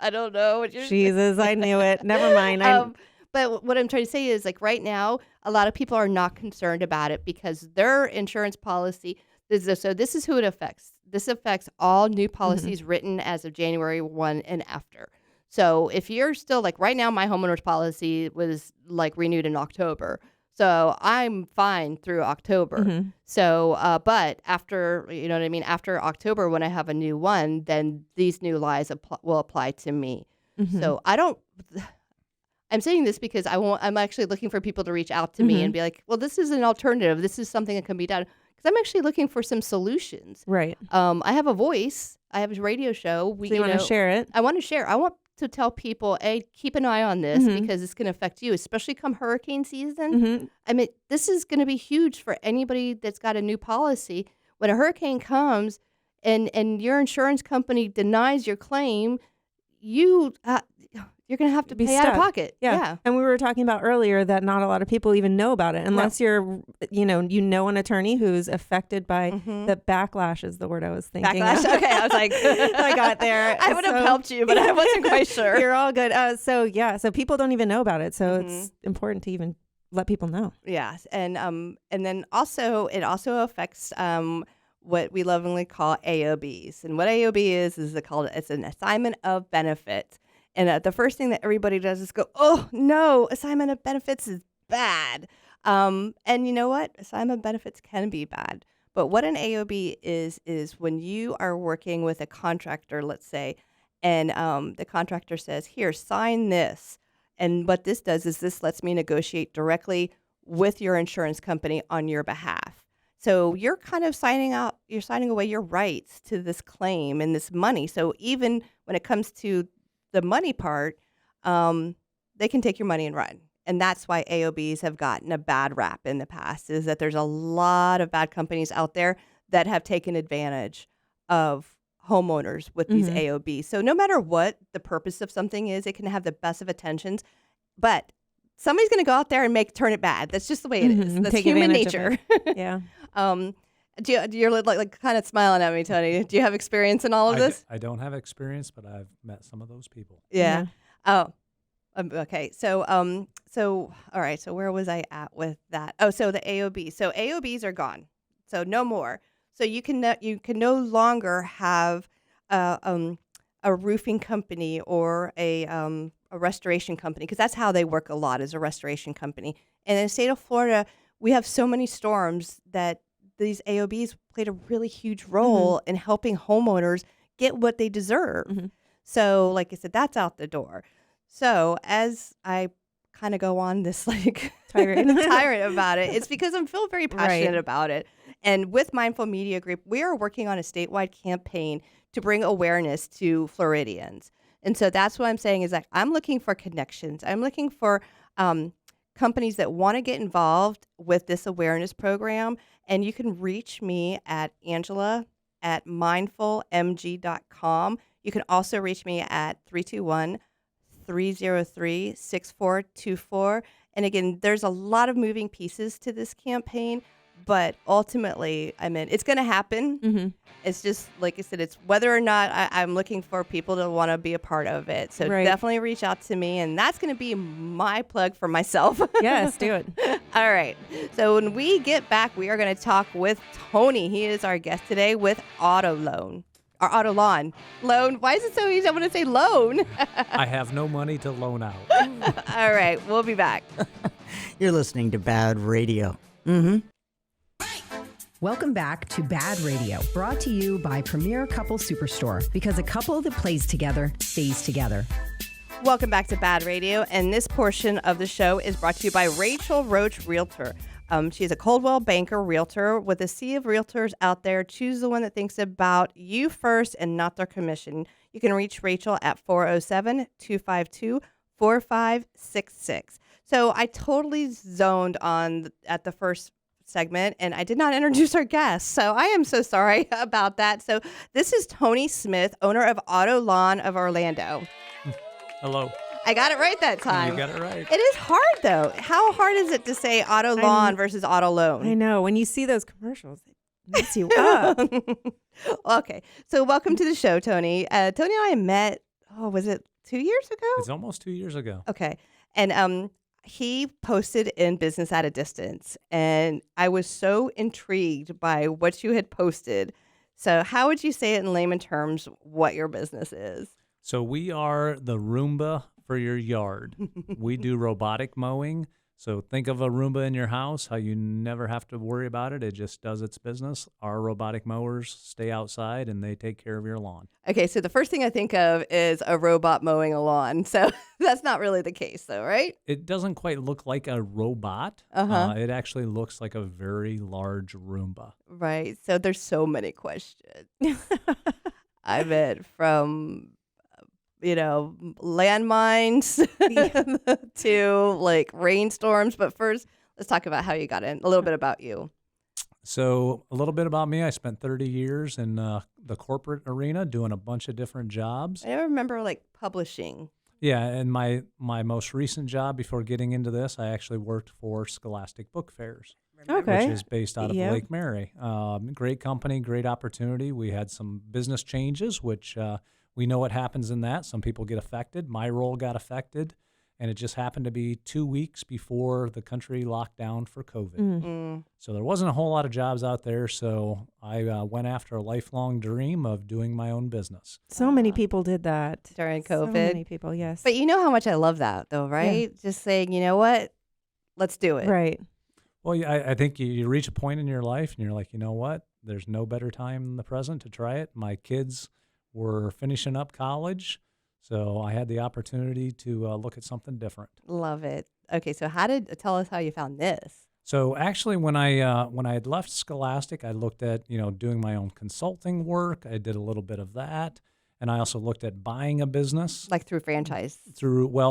I don't know what you're Jesus, I knew it. Never mind. But what I'm trying to say is, like, right now, a lot of people are not concerned about it because their insurance policy. So this is who it affects. This affects all new policies written as of January 1 and after. So if you're still, like, right now, my homeowner's policy was like renewed in October. So I'm fine through October. So, but after, after October, when I have a new one, then these new laws will apply to me. So I'm saying this because I'm actually looking for people to reach out to me and be like, well, this is an alternative. This is something that can be done. Because I'm actually looking for some solutions. Right. I have a voice. I have a radio show. So you want to share it? I want to share. I want to tell people, hey, keep an eye on this because it's going to affect you, especially come hurricane season. I mean, this is going to be huge for anybody that's got a new policy. When a hurricane comes and your insurance company denies your claim, you're going to have to pay out of pocket. Yeah. And we were talking about earlier that not a lot of people even know about it unless you're, an attorney who's affected by the backlash is the word I was thinking. Backlash. Okay. I was like, I got there. I would have helped you, but I wasn't quite sure. You're all good. So people don't even know about it. So it's important to even let people know. Yeah. And then also, it also affects, what we lovingly call AOBs. And what AOB is it's an assignment of benefits. And the first thing that everybody does is go, oh, no, assignment of benefits is bad. And you know what? Assignment of benefits can be bad. But what an AOB is when you are working with a contractor, let's say, and the contractor says, here, sign this. And what this does is this lets me negotiate directly with your insurance company on your behalf. So you're kind of signing away your rights to this claim and this money. So even when it comes to the money part, they can take your money and run. And that's why AOBs have gotten a bad rap in the past, is that there's a lot of bad companies out there that have taken advantage of homeowners with these AOBs. So no matter what the purpose of something is, it can have the best of intentions, but somebody's going to go out there and turn it bad. That's just the way it is. That's human nature. Yeah. You're like kind of smiling at me, Tony. Do you have experience in all of this? I don't have experience, but I've met some of those people. Yeah. Oh, okay. So, all right. So where was I at with that? Oh, so the AOB. So AOBs are gone. So no more. So you can no longer have a roofing company or a restoration company, because that's how they work a lot, as a restoration company. And in the state of Florida, we have so many storms that these AOBs played a really huge role in helping homeowners get what they deserve. So like I said, that's out the door. So as I kind of go on this like Tirade. tyrant about it. It's because I'm feel very passionate Right. about it. And with Mindful Media Group, we are working on a statewide campaign to bring awareness to Floridians. And so that's what I'm saying is like I'm looking for connections. I'm looking for companies that want to get involved with this awareness program. And you can reach me at Angela at mindfulmg.com. You can also reach me at 321-303-6424. And again, there's a lot of moving pieces to this campaign, but ultimately, I mean, it's going to happen. Mm-hmm. It's just, like I said, it's whether or not I'm looking for people to want to be a part of it. So Right. definitely reach out to me. And that's going to be my plug for myself. Yes, do it. All right. So when we get back, we are going to talk with Tony. He is our guest today with Auto Loan. Or Auto Lawn. Loan. Why is it so easy? I want to say loan. I have no money to loan out. All right. We'll be back. You're listening to BaaD Radio. Mm-hmm. Welcome back to BaaD Radio, brought to you by Premier Couple Superstore, because a couple that plays together stays together. Welcome back to BaaD Radio, and this portion of the show is brought to you by Rachel Roach Realtor. She's a Coldwell Banker Realtor. With a sea of realtors out there, choose the one that thinks about you first and not their commission. You can reach Rachel at 407-252-4566. So I totally zoned on at the first segment, and I did not introduce our guest. So I am so sorry about that. So this is Tony Smith, owner of Auto Lawn of Orlando. Hello. I got it right that time. You got it right. It is hard, though. How hard is it to say auto lawn versus auto loan? I know. When you see those commercials, it mess you up. Okay. So welcome to the show, Tony. Tony and I met, was it 2 years ago? It's almost 2 years ago. Okay. And he posted in Business at a Distance, and I was so intrigued by what you had posted. So how would you say it in layman terms what your business is? So we are the Roomba for your yard. We do robotic mowing. So think of a Roomba in your house, how you never have to worry about it. It just does its business. Our robotic mowers stay outside and they take care of your lawn. Okay, so the first thing I think of is a robot mowing a lawn. So that's not really the case, though, right? It doesn't quite look like a robot. Uh-huh. It actually looks like a very large Roomba. Right. So there's so many questions. I meant from landmines to like rainstorms. But first, let's talk about how you got in, a little bit about you. So a little bit about me. I spent 30 years in the corporate arena doing a bunch of different jobs. I remember like publishing. Yeah, and my most recent job before getting into this, I actually worked for Scholastic Book Fairs, Okay. which is based out of Yeah. Lake Mary. Great company, great opportunity. We had some business changes, which we know what happens in that. Some people get affected. My role got affected, and it just happened to be 2 weeks before the country locked down for COVID. So there wasn't a whole lot of jobs out there, so I went after a lifelong dream of doing my own business. So many people did that during So COVID. many people, yes. But you know how much I love that, though, right? Just saying, you know what? Let's do it. Right. Well, yeah, I think you reach a point in your life, and you're like, you know what? There's no better time than the present to try it. My kids were finishing up college, so I had the opportunity to look at something different. Love it. Okay, so tell us how you found this. So actually, when I had left Scholastic, I looked at doing my own consulting work. I did a little bit of that, and I also looked at buying a business, Like through franchise.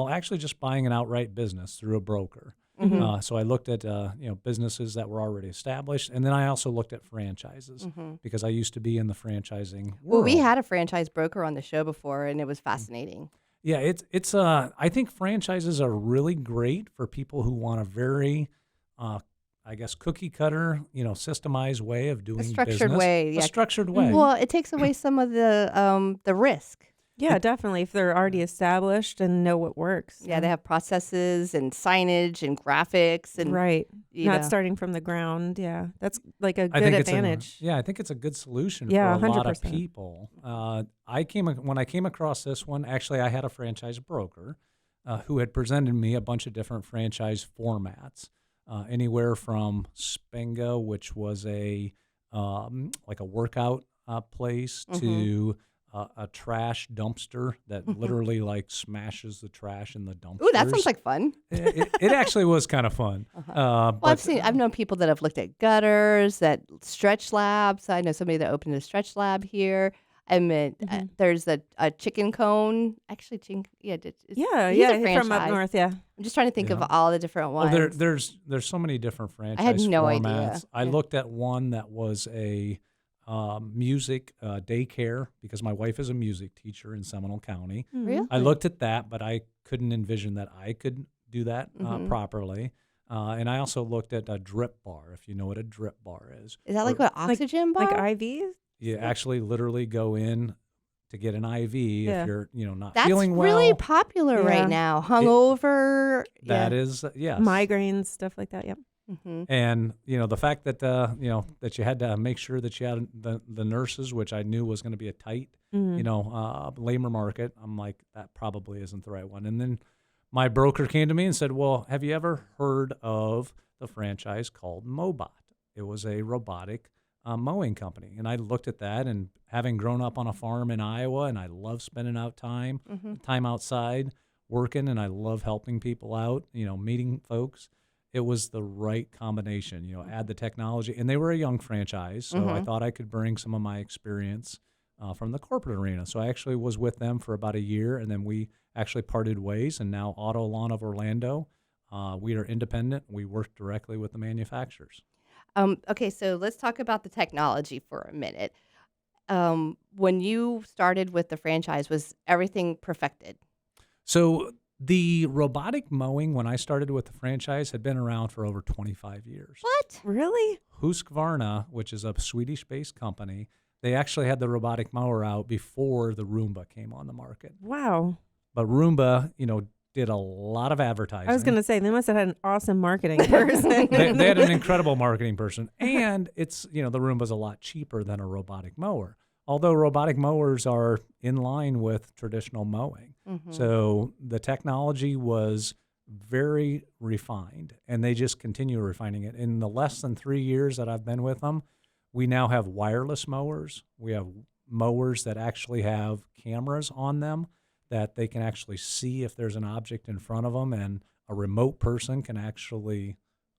actually just buying an outright business through a broker. So I looked at businesses that were already established, and then I also looked at franchises because I used to be in the franchising world. Well, we had a franchise broker on the show before, and it was fascinating. Yeah, it's I think franchises are really great for people who want a very cookie cutter, systemized way of doing business. structured way, yeah. A structured way. Well, it takes away some of the risk. Yeah, definitely. If they're already established and know what works. Yeah, they have processes and signage and graphics and Right. you Not know. starting from the ground. Yeah. That's like a I good think advantage. I think it's a good solution Yeah, for a lot of 100%. people. When I came across this one, actually, I had a franchise broker who had presented me a bunch of different franchise formats, anywhere from Spenga, which was a workout place, to a trash dumpster that literally like smashes the trash in the dumpsters. Ooh, that sounds like fun. It actually was kind of fun. Well, I've known people that have looked at gutters, that stretch labs. I know somebody that opened a stretch lab here. I mean, there's a chicken cone. Actually, he's a from up franchise. north. Yeah, I'm just trying to think of all the different ones. Oh, there's so many different franchise I had no formats. idea. I looked at one that was a music daycare because my wife is a music teacher in Seminole County. Really? I looked at that, but I couldn't envision that I could do that properly. And I also looked at a drip bar, if you know what a drip bar is. Is that like what oxygen bar? like IVs? You actually literally go in to get an IV if you're not feeling well. That's really popular right now. Hungover. That is, yes. Migraines, stuff like that. Yep. And the fact that that you had to make sure that you had the nurses, which I knew was going to be a tight labor market. I'm like, that probably isn't the right one. And then my broker came to me and said, well, have you ever heard of the franchise called MoBot? It was a robotic mowing company. And I looked at that, and having grown up on a farm in Iowa, and I love spending out time outside working, and I love helping people out, meeting folks. It was the right combination, add the technology. And they were a young franchise, so I thought I could bring some of my experience from the corporate arena. So I actually was with them for about a year, and then we actually parted ways, and now Auto Lawn of Orlando, we are independent. We work directly with the manufacturers. Okay, so let's talk about the technology for a minute. When you started with the franchise, was everything perfected? So the robotic mowing, when I started with the franchise, had been around for over 25 years. What? Really? Husqvarna, which is a Swedish-based company, they actually had the robotic mower out before the Roomba came on the market. Wow. But Roomba, did a lot of advertising. I was going to say, they must have had an awesome marketing person. they had an incredible marketing person. And it's, the Roomba's a lot cheaper than a robotic mower. Although robotic mowers are in line with traditional mowing. So the technology was very refined, and they just continue refining it. In the less than 3 years that I've been with them, we now have wireless mowers. We have mowers that actually have cameras on them that they can actually see if there's an object in front of them, and a remote person can actually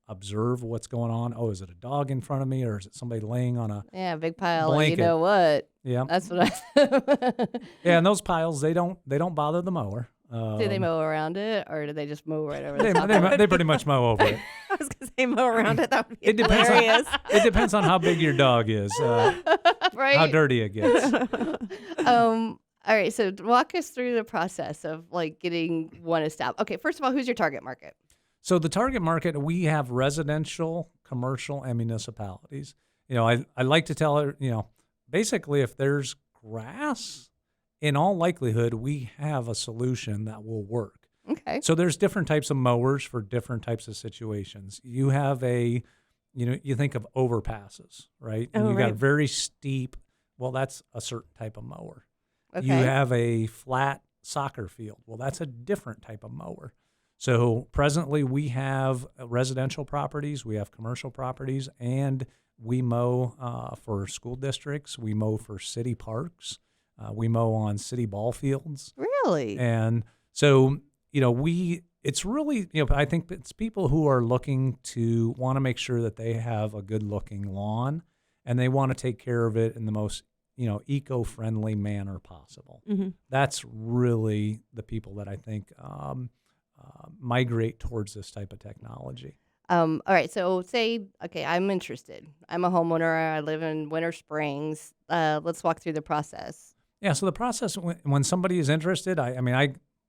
observe what's going on. Oh, is it a dog in front of me, or is it somebody laying on a big pile blanket? Of you know what? Yeah, that's what I. Yeah, and those piles they don't bother the mower. Do they mow around it, or do they just mow right over the top of it? They pretty much mow over it. I was going to say mow around it. That would be It depends. It depends on how big your dog is, right? How dirty it gets. All right, so walk us through the process of getting one established. Okay, first of all, who's your target market? So the target market, we have residential, commercial, and municipalities. I like to tell her, basically if there's grass, in all likelihood, we have a solution that will work. Okay. So there's different types of mowers for different types of situations. You have you think of overpasses, right? And you got very steep, well, that's a certain type of mower. Okay. You have a flat soccer field. Well, that's a different type of mower. So presently we have residential properties, we have commercial properties, and we mow for school districts. We mow for city parks. We mow on city ball fields. Really? And so, it's really, I think it's people who are looking to want to make sure that they have a good looking lawn, and they want to take care of it in the most eco-friendly manner possible. That's really the people that I think migrate towards this type of technology. All right, so I'm interested. I'm a homeowner. I live in Winter Springs. Let's walk through the process. Yeah, so the process, when somebody is interested,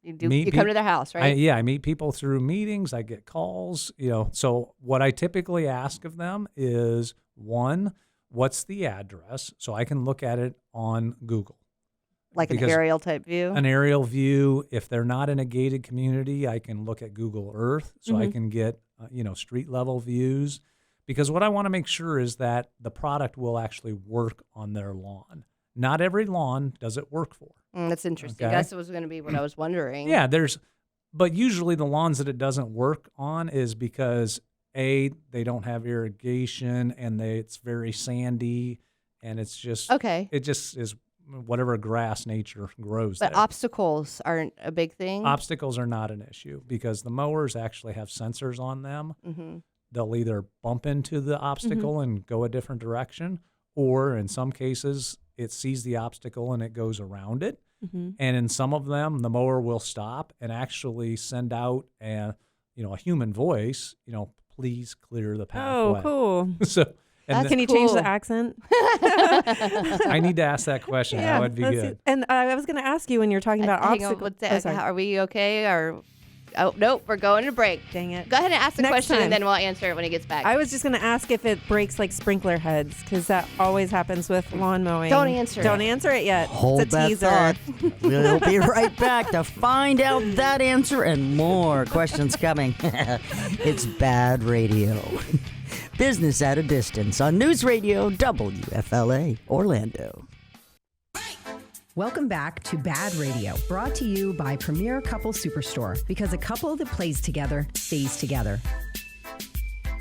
You come to their house, right? I meet people through meetings. I get calls, So what I typically ask of them is, one, what's the address? So I can look at it on Google. Like an aerial type view? An aerial view. If they're not in a gated community, I can look at Google Earth. So I can get, street level views. Because what I want to make sure is that the product will actually work on their lawn. Not every lawn does it work for. That's interesting. Okay? That was going to be what I was wondering. Yeah, but usually the lawns that it doesn't work on is because they don't have irrigation, and it's very sandy, and it's just okay. It just is whatever grass nature grows But there. obstacles aren't a big thing? Obstacles are not an issue because the mowers actually have sensors on them. Mm-hmm. They'll either bump into the obstacle and go a different direction, or in some cases, it sees the obstacle and it goes around it. Mm-hmm. And in some of them, the mower will stop and actually send out a human voice, please clear the pathway. Oh, cool. So, Can you change the accent? I need to ask that question. Yeah, That would be good. And I was going to ask you when you're talking about Hang on, obstacles. are we okay? Or nope, we're going to break. Dang it. Go ahead and ask the Next question, time. and then we'll answer it when he gets back. I was just going to ask if it breaks like sprinkler heads, because that always happens with lawn mowing. Don't answer Don't it. answer it yet. Hold it's a that teaser. thought. We'll be right back to find out that answer and more questions coming. It's BaaD Radio. Business at a distance on News Radio WFLA Orlando. Welcome back to BaaD Radio, brought to you by Premier Couple Superstore, because a couple that plays together stays together.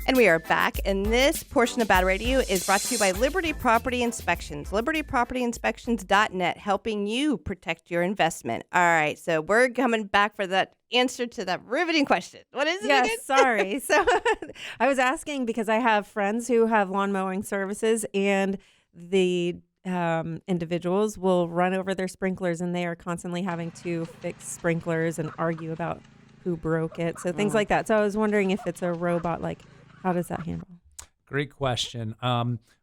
And we are back, and this portion of BaaD Radio is brought to you by Liberty Property Inspections. LibertyPropertyInspections.net, helping you protect your investment. All right, so we're coming back for that answer to that riveting question. What is it again? Yes, sorry. So I was asking because I have friends who have lawn mowing services, and the individuals will run over their sprinklers, and they are constantly having to fix sprinklers and argue about who broke it. So things like that. So I was wondering if it's a robot, like how does that handle? Great question.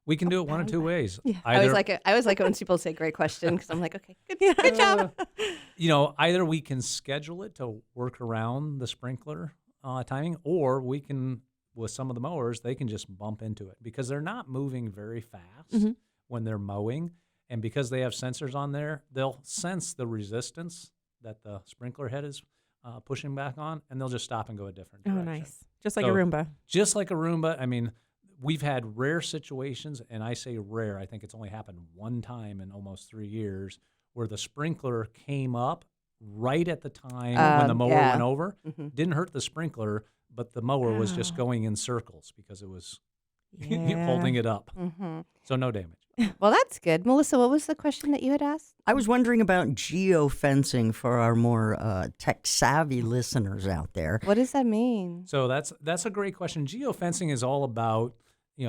We can do it one of two ways. Yeah. I always like it when people say great question, because I'm like, okay, good job. Either we can schedule it to work around the sprinkler timing, or we can, with some of the mowers, they can just bump into it because they're not moving very fast when they're mowing. And because they have sensors on there, they'll sense the resistance that the sprinkler head is pushing back on, and they'll just stop and go a different direction. Oh, nice. Just like a Roomba. Just like a Roomba. I mean, we've had rare situations, and I say rare, I think it's only happened one time in almost 3 years, where the sprinkler came up right at the time when the mower went over. Didn't hurt the sprinkler, but the mower was just going in circles because it was holding it up. So no damage. Well, that's good. Melissa, what was the question that you had asked? I was wondering about geofencing for our more tech-savvy listeners out there. What does that mean? So that's a great question. Geofencing is all about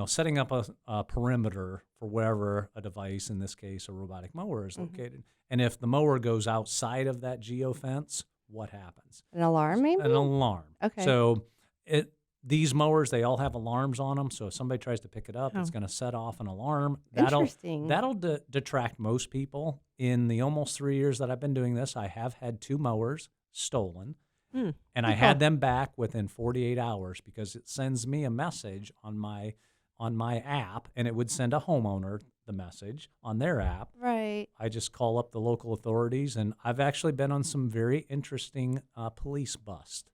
setting up a perimeter for wherever a device, in this case a robotic mower, is located. And if the mower goes outside of that geofence, what happens? An alarm, maybe? An alarm. Okay. So these mowers, they all have alarms on them. So if somebody tries to pick it up, it's going to set off an alarm. Interesting. That'll detract most people. In the almost 3 years that I've been doing this, I have had 2 mowers stolen. And I had them back within 48 hours because it sends me a message on my app, and it would send a homeowner the message on their app. Right. I just call up the local authorities, and I've actually been on some very interesting police busts.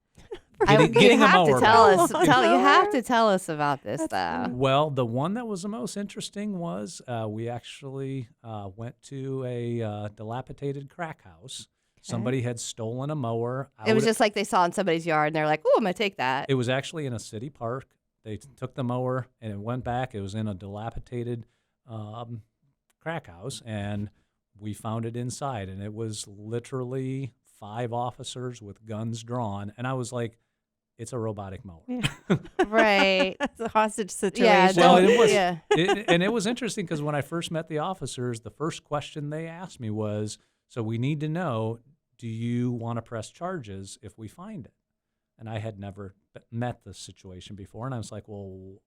You have to tell us. Oh, You have to tell us about this, though. Well, the one that was the most interesting was we actually went to a dilapidated crack house. Somebody had stolen a mower. It was just like they saw in somebody's yard, and they're like, "Oh, I'm gonna take that." It was actually in a city park. They took the mower, and it went back. It was in a dilapidated crack house, and we found it inside, and it was literally 5 officers with guns drawn, and I was like, it's a robotic mower. Yeah. Right. It's a hostage situation. Yeah. Well, it was, Yeah. and it was interesting because when I first met the officers, the first question they asked me was, so we need to know, do you want to press charges if we find it? And I had never met this situation before, and I was like, well,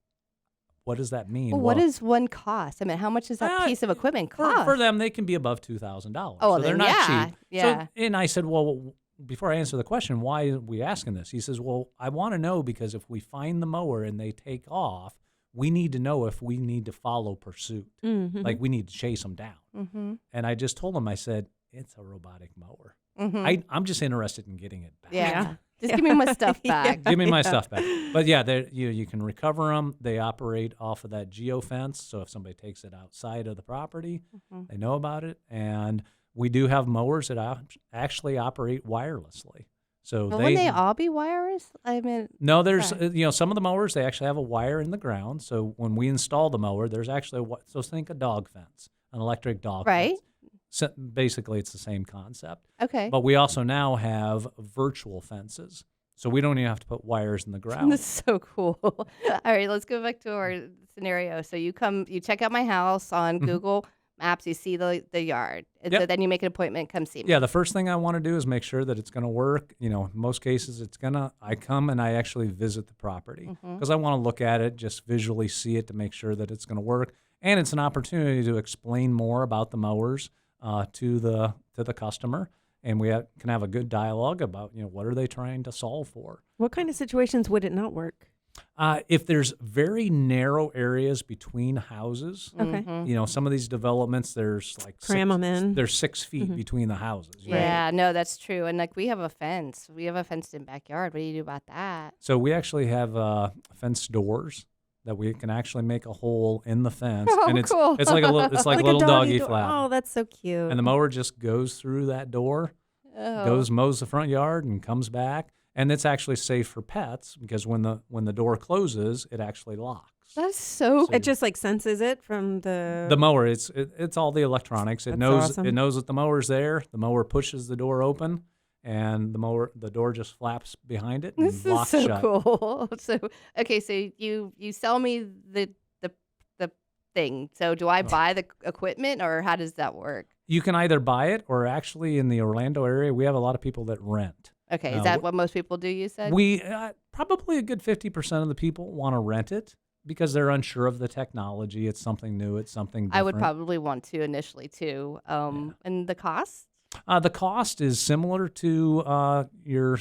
what does that mean? Well, what does one cost? I mean, how much does that piece of equipment cost? For them, they can be above $2,000. Oh, so they're then not yeah, cheap. yeah. So, and I said, well, before I answer the question, why are we asking this? He says, well, I want to know because if we find the mower and they take off, we need to know if we need to follow pursuit. Like we need to chase them down. And I just told him, I said, it's a robotic mower. I'm just interested in getting it back. Yeah. Just give me my stuff back. Give me my stuff back. But yeah, you can recover them. They operate off of that geofence. So if somebody takes it outside of the property, they know about it. And we do have mowers that actually operate wirelessly. So Wouldn't they all be wireless? I mean, no, there's some of the mowers, they actually have a wire in the ground. So when we install the mower, there's actually so think a dog fence, an electric dog fence. basically it's the same concept. Okay. But we also now have virtual fences. So we don't even have to put wires in the ground. That's so cool. All right, let's go back to our scenario. So you check out my house on Google Maps, you see the yard. And so then you make an appointment, come see me. Yeah, the first thing I want to do is make sure that it's going to work. In most cases I come and I actually visit the property because I want to look at it, just visually see it to make sure that it's going to work. And it's an opportunity to explain more about the mowers to the customer. And we can have a good dialogue about, what are they trying to solve for? What kind of situations would it not work? If there's very narrow areas between houses, some of these developments, there's like cram them in. There's 6 feet between the houses. Right? Yeah, no, that's true. And like we have a fence. We have a fenced-in backyard. What do you do about that? So we actually have fenced doors that we can actually make a hole in the fence, Oh, and it's cool. it's like a little doggy door. flap. Oh, that's so cute. And the mower just goes through that door, mows the front yard, and comes back. And it's actually safe for pets because when the door closes, it actually locks. That's so. It just like senses it from the mower. It's all the electronics. It That's knows awesome. it knows that the mower's there. The mower pushes the door open, and the door just flaps behind it and This is locks so shut. cool. So you sell me the thing. So do I buy the equipment or how does that work? You can either buy it or actually in the Orlando area, we have a lot of people that rent. Okay, is that what most people do, you said? We probably a good 50% of the people want to rent it because they're unsure of the technology. It's something new. It's something different. I would probably want to initially too. And the cost? The cost is similar to your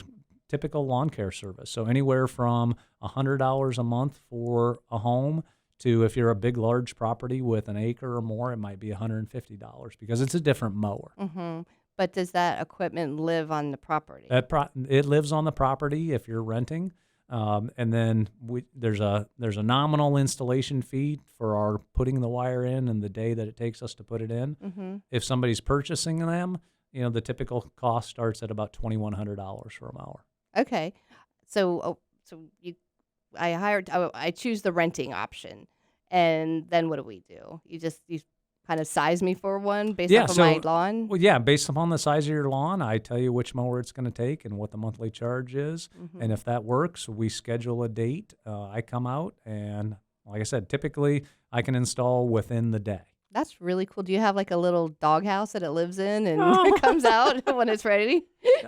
typical lawn care service. So anywhere from $100 a month for a home to if you're a big, large property with an acre or more, it might be $150 because it's a different mower. Mm-hmm. But does that equipment live on the property? It lives on the property if you're renting, and then there's a nominal installation fee for our putting the wire in and the day that it takes us to put it in. Mm-hmm. If somebody's purchasing them, the typical cost starts at about $2,100 for a mower. Okay, I choose the renting option, and then what do? You kind of size me for one based off of my lawn? Well, yeah, based upon the size of your lawn, I tell you which mower it's going to take and what the monthly charge is. Mm-hmm. And if that works, we schedule a date. I come out, and like I said, typically I can install within the day. That's really cool. Do you have like a little doghouse that it lives in and it comes out when it's ready?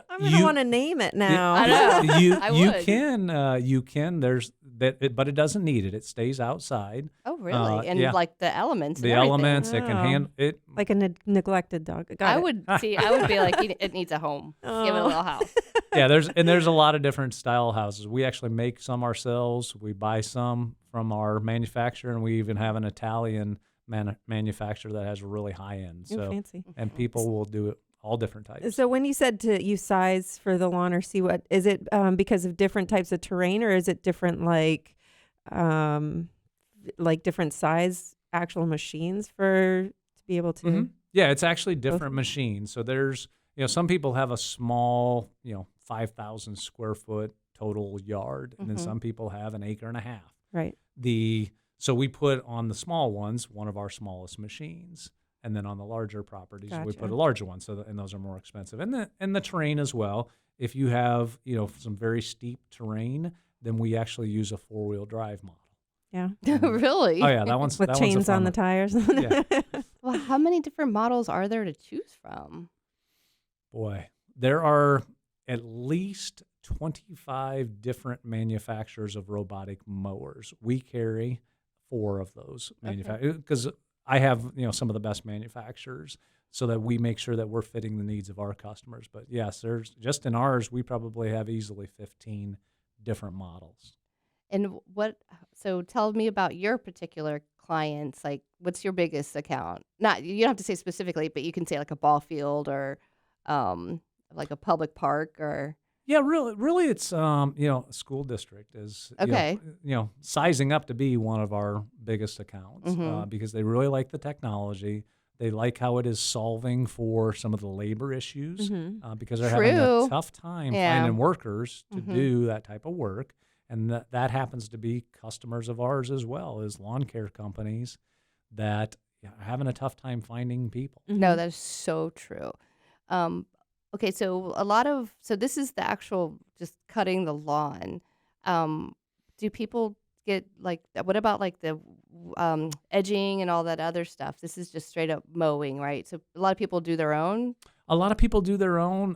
I'm gonna want to name it now. I know. You can. There's that, but it doesn't need it. It stays outside. Oh, really? And like the elements. The and everything. elements. It can handle it. Like a neglected dog. I would be like, it needs a home. Give it a little house. Yeah, there's a lot of different style houses. We actually make some ourselves. We buy some from our manufacturer, and we even have an Italian manufacturer that has a really high end. So fancy. And people will do it all different types. So when you said to use size for the lawn or see what is it because of different types of terrain, or is it different like different size actual machines to be able to? Mm-hmm. Yeah, it's actually different machines. So there's some people have a small 5,000 square foot total yard, and then some people have an acre and a half. Right. So we put on the small ones one of our smallest machines, and then on the larger properties we put a larger one. And those are more expensive, and the terrain as well. If you have some very steep terrain, then we actually use a 4-wheel drive model. Yeah. Really? Oh yeah, that one's with chains on the tires. Yeah. Well, how many different models are there to choose from? Boy, there are at least 25 different manufacturers of robotic mowers. We carry 4 of those manufacturers because I have some of the best manufacturers, so that we make sure that we're fitting the needs of our customers. But yes, there's just in ours we probably have easily 15 different models. And so tell me about your particular clients. Like, what's your biggest account? You don't have to say specifically, but you can say like a ball field or like a public park or. Yeah, really, it's a school district is sizing up to be one of our biggest accounts because they really like the technology. They like how it is solving for some of the labor issues because they're having a tough time finding workers to do that type of work, and that happens to be customers of ours as well as lawn care companies that having a tough time finding people. No, that is so true. Okay, so so this is the actual just cutting the lawn. Do people get like, what about like the edging and all that other stuff? This is just straight up mowing, right? So a lot of people do their own. A lot of people do their own.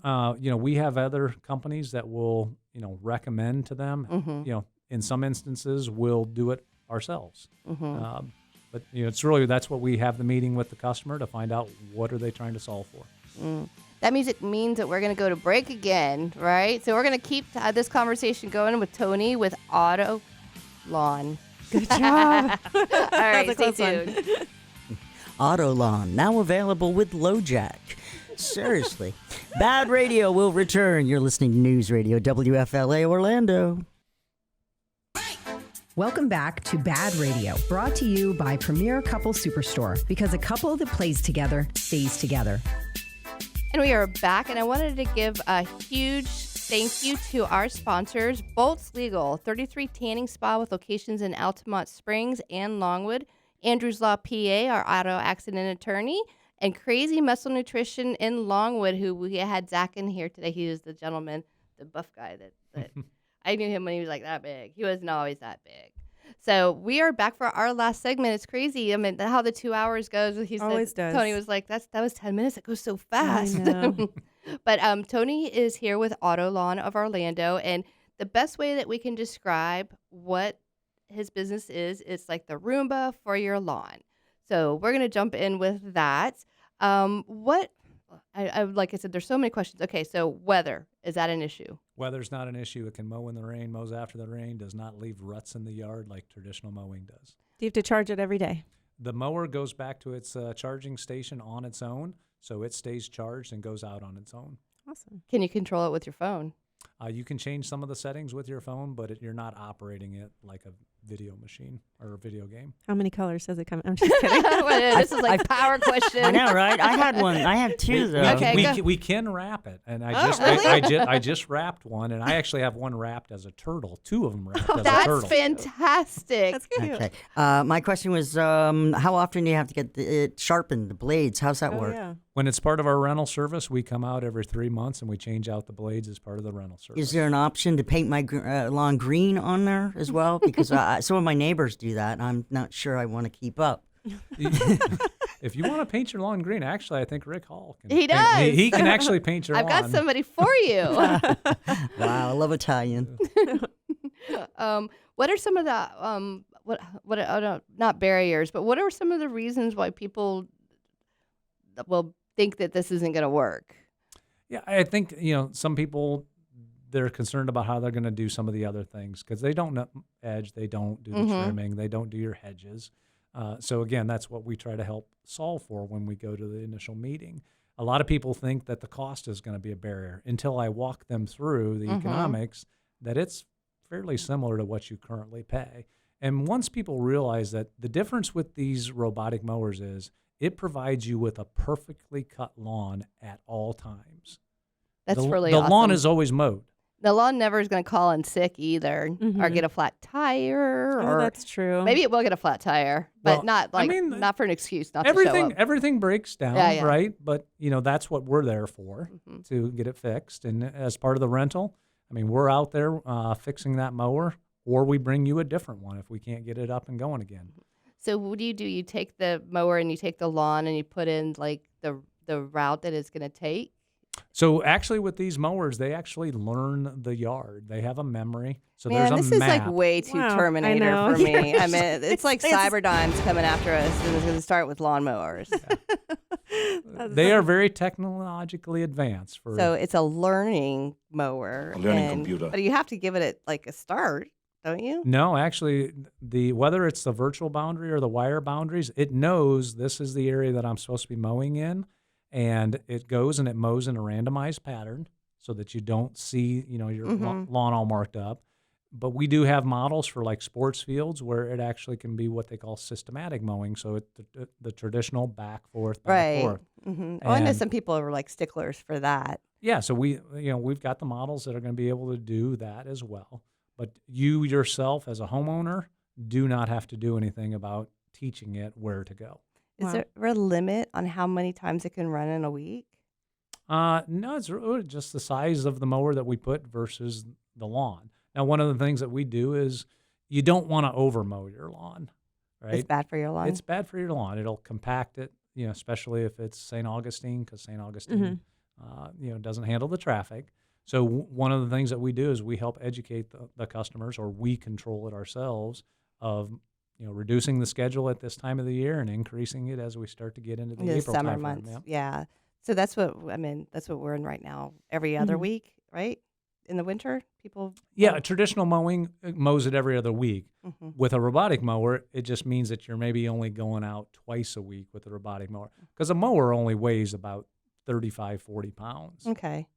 We have other companies that will, recommend to them. In some instances, we'll do it ourselves. But it's really, that's what we have the meeting with the customer to find out what are they trying to solve for. That means that we're going to go to break again, right? So we're going to keep this conversation going with Tony with Auto Lawn. Good job. All right, That was stay a close tuned. Auto Lawn, now available with LoJack. Seriously. BaaD Radio will return. You're listening to News Radio WFLA Orlando. Welcome back to BaaD Radio, brought to you by Premier Couple Superstore, because a couple that plays together stays together. And we are back, and I wanted to give a huge thank you to our sponsors, Bolts Legal, 33 tanning spa with locations in Altamont Springs and Longwood, Andrews Law PA, our auto accident attorney, and Crazy Muscle Nutrition in Longwood, who we had Zach in here today. He was the gentleman, the buff guy that I knew him when he was like that big. He wasn't always that big. So we are back for our last segment. It's crazy. I mean, how the 2 hours goes. He Always said, does. Tony was like, that was 10 minutes. It goes so fast. I know. But Tony is here with Auto Lawn of Orlando. And the best way that we can describe what his business is, it's like the Roomba for your lawn. So we're going to jump in with that. Like I said, there's so many questions. Okay, so weather, is that an issue? Weather's not an issue. It can mow in the rain, mows after the rain, does not leave ruts in the yard like traditional mowing does. Do you have to charge it every day? The mower goes back to its charging station on its own, so it stays charged and goes out on its own. Awesome. Can you control it with your phone? You can change some of the settings with your phone, but you're not operating it like a video machine or a video game. How many colors does it come? I'm just kidding. This is like power question. I know, right? I had one. I have two, though. Okay, we can wrap it, and really? I just wrapped one, and I actually have one wrapped as a turtle. Two of them wrapped as a That's turtle. fantastic. That's cute. Okay. My question was, how often do you have to get it sharpened, the blades? How's that work? Yeah. When it's part of our rental service, we come out every 3 months and we change out the blades as part of the rental service. Is there an option to paint my lawn green on there as well? Because some of my neighbors do that, and I'm not sure I want to keep up. If you want to paint your lawn green, actually, I think Rick Hall can. He does. He can actually paint your I've lawn. got somebody for you. Wow, I love Italian. What are some of the not barriers, but what are some of the reasons why people will think that this isn't going to work? Yeah, I think, some people, they're concerned about how they're going to do some of the other things because they don't edge, they don't do the trimming, they don't do your hedges. So again, that's what we try to help solve for when we go to the initial meeting. A lot of people think that the cost is going to be a barrier until I walk them through the economics, that it's fairly similar to what you currently pay. And once people realize that the difference with these robotic mowers is it provides you with a perfectly cut lawn at all times. That's the really the awesome. lawn is always mowed. The lawn never is going to call in sick either, or get a flat tire, Oh, or that's true. maybe it will get a flat tire, but Well, not I mean, not for an excuse not to show up. Everything breaks down, Yeah, yeah. right? But that's what we're there for, to get it fixed. And as part of the rental, I mean, we're out there fixing that mower, or we bring you a different one if we can't get it up and going again. So what do? You take the mower and you take the lawn and you put in like the route that it's going to take? So actually with these mowers, they actually learn the yard. They have a memory. So Man, there's a this map. is like way too Wow, Terminator I know. for me. I mean, it's like It's- Cyberdyne's coming after us and it's going to start with lawnmowers. They are very technologically advanced. So it's a learning mower. A learning computer. But you have to give it like a start, don't you? No, actually, whether it's the virtual boundary or the wire boundaries, it knows this is the area that I'm supposed to be mowing in, and it goes and it mows in a randomized pattern so that you don't see, your lawn all marked up. But we do have models for like sports fields where it actually can be what they call systematic mowing, so the traditional back forth. Mm-hmm. Oh, I know some people are like sticklers for that. Yeah, so we've got the models that are going to be able to do that as well. But you yourself as a homeowner do not have to do anything about teaching it where to go. Is there a limit on how many times it can run in a week? No, it's really just the size of the mower that we put versus the lawn. Now, one of the things that we do is you don't want to overmow your lawn, right? It's bad for your lawn? It's bad for your lawn. It'll compact it, especially if it's St. Augustine, because St. Augustine, doesn't handle the traffic. So one of the things that we do is we help educate the customers, or we control it ourselves, of reducing the schedule at this time of the year and increasing it as we start to get into the April summer timeframe. months. Yeah. Yeah. So that's what we're in right now. Every other week, right? In the winter, people. Yeah, a traditional mowing mows it every other week. Mm-hmm. With a robotic mower, it just means that you're maybe only going out twice a week with a robotic mower, because a mower only weighs about 35, 40 pounds. Okay.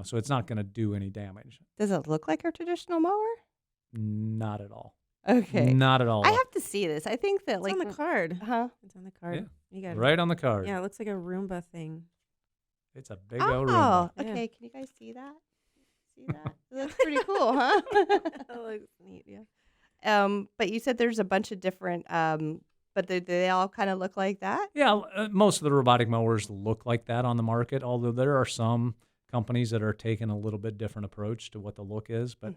So it's not going to do any damage. Does it look like a traditional mower? Not at all. Okay. Not at all. I have to see this. I think that It's on the card. Huh? It's on the card. Yeah. You got it. Right on the card. Yeah, it looks like a Roomba thing. It's a big old Roomba. Oh, okay. Can you guys see that? See that? It looks pretty cool, huh? That looks neat, yeah. But you said there's a bunch of different, but they all kind of look like that? Yeah, most of the robotic mowers look like that on the market, although there are some companies that are taking a little bit different approach to what the look is. But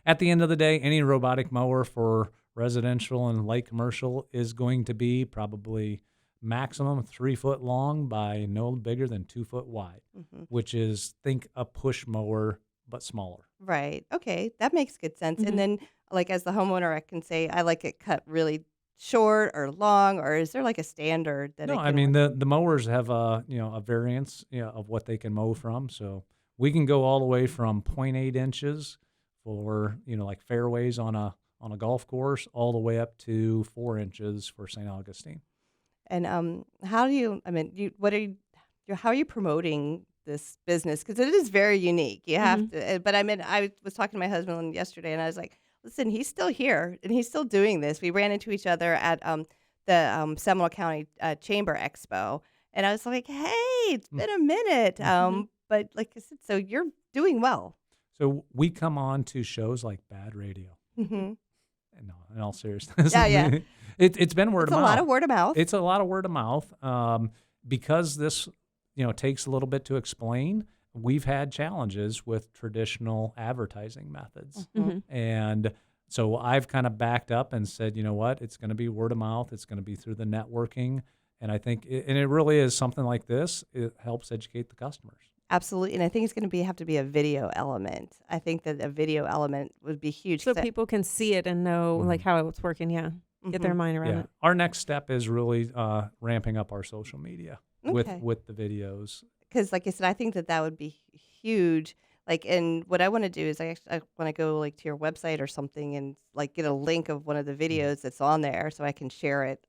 at the end of the day, any robotic mower for residential and light commercial is going to be probably maximum 3 foot long by no bigger than 2 foot wide, which is, think a push mower, but smaller. Right. Okay. That makes good sense. And then, like, as the homeowner, I can say, I like it cut really short or long, or is there like a standard that? No, I mean, the mowers have a variance of what they can mow from. So we can go all the way from 0.8 inches for like fairways on a golf course, all the way up to 4 inches for St. Augustine. And how do you? I mean, how are you promoting this business? Because it is very unique. You have to. But I mean, I was talking to my husband yesterday, and I was like, listen, he's still here and he's still doing this. We ran into each other at the Seminole County Chamber Expo, and I was like, hey, it's been a minute. But like I said, so you're doing well. So we come on to shows like BaaD Radio. Mm-hmm. No, in all seriousness. Yeah. It's been word of mouth. It's a lot of word of mouth. It's a lot of word of mouth. Because this, takes a little bit to explain. We've had challenges with traditional advertising methods. And so I've kind of backed up and said, you know what, it's going to be word of mouth. It's going to be through the networking. And I think, and it really is something like this. It helps educate the customers. Absolutely. And I think it's going to have to be a video element. I think that a video element would be huge. So people can see it and know like how it's working. Yeah. Get their mind around it. Our next step is really ramping up our social media with the videos. Because like I said, I think that would be huge. Like, and what I want to do is I want to go like to your website or something and like get a link of one of the videos that's on there so I can share it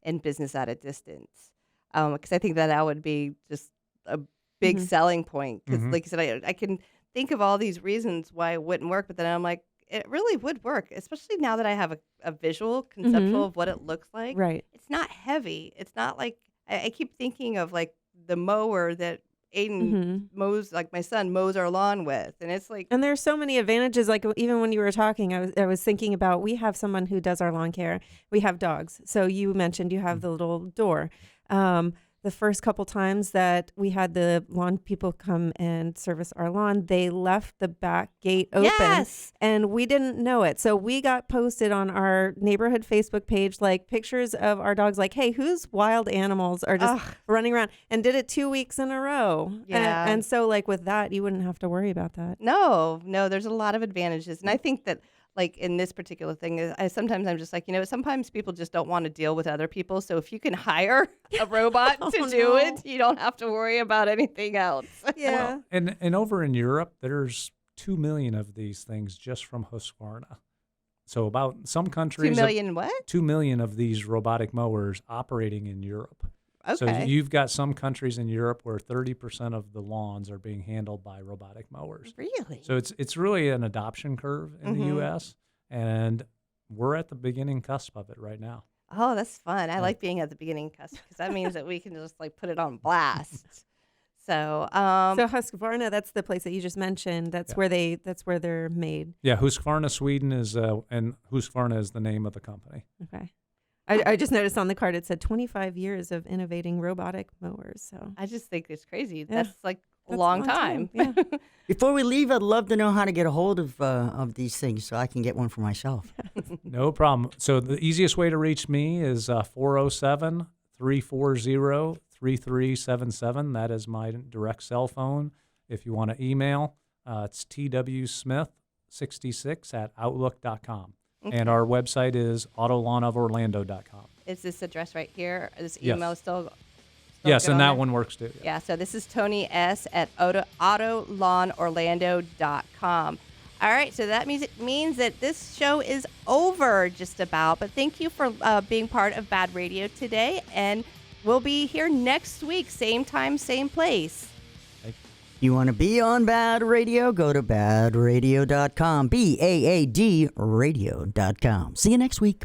in Business at a Distance. Because I think that would be just a big selling point. Because like I said, I can think of all these reasons why it wouldn't work, but then I'm like, it really would work, especially now that I have a visual conceptual of what it looks like. Right. It's not heavy. It's not like, I keep thinking of like the mower that Aiden mows, like my son mows our lawn with. And it's like. And there's so many advantages. Like even when you were talking, I was thinking about, we have someone who does our lawn care. We have dogs. So you mentioned you have the little door. The first couple times that we had the lawn people come and service our lawn, they left the back gate open. Yes. And we didn't know it. So we got posted on our neighborhood Facebook page, like pictures of our dogs, like, hey, whose wild animals are just running around, and did it 2 weeks in a row. Yeah. And so like with that, you wouldn't have to worry about that. No, there's a lot of advantages. And I think that like in this particular thing, sometimes I'm just like, sometimes people just don't want to deal with other people. So if you can hire a robot to do it, you don't have to worry about anything else. Yeah. Well, and over in Europe, there's 2 million of these things just from Husqvarna. So about some countries. 2 million what? 2 million of these robotic mowers operating in Europe. Okay. So you've got some countries in Europe where 30% of the lawns are being handled by robotic mowers. Really? So it's really an adoption curve in the U.S., and we're at the beginning cusp of it right now. Oh, that's fun. I like being at the beginning cusp because that means that we can just like put it on blast. So Husqvarna, that's the place that you just mentioned. That's where they're made. Yeah, Husqvarna Sweden is, and Husqvarna is the name of the company. Okay. I just noticed on the card it said 25 years of innovating robotic mowers. So I just think it's crazy. Yeah. That's like a That's long time. Yeah. Before we leave, I'd love to know how to get a hold of these things so I can get one for myself. No problem. So the easiest way to reach me is 407-340-3377. That is my direct cell phone. If you want to email, it's twsmith66@outlook.com. Okay. And our website is autolawnoforlando.com. Is this address right here? This Yes. email is still Yes, good and on that there? one works too. Yeah, so this is Tony S. at autolawnorlando.com. All right, so that means that this show is over just about. But thank you for being part of BaaD Radio today. And we'll be here next week, same time, same place. You want to be on BaaD Radio? Go to baadradio.com. BAAD radio.com. See you next week.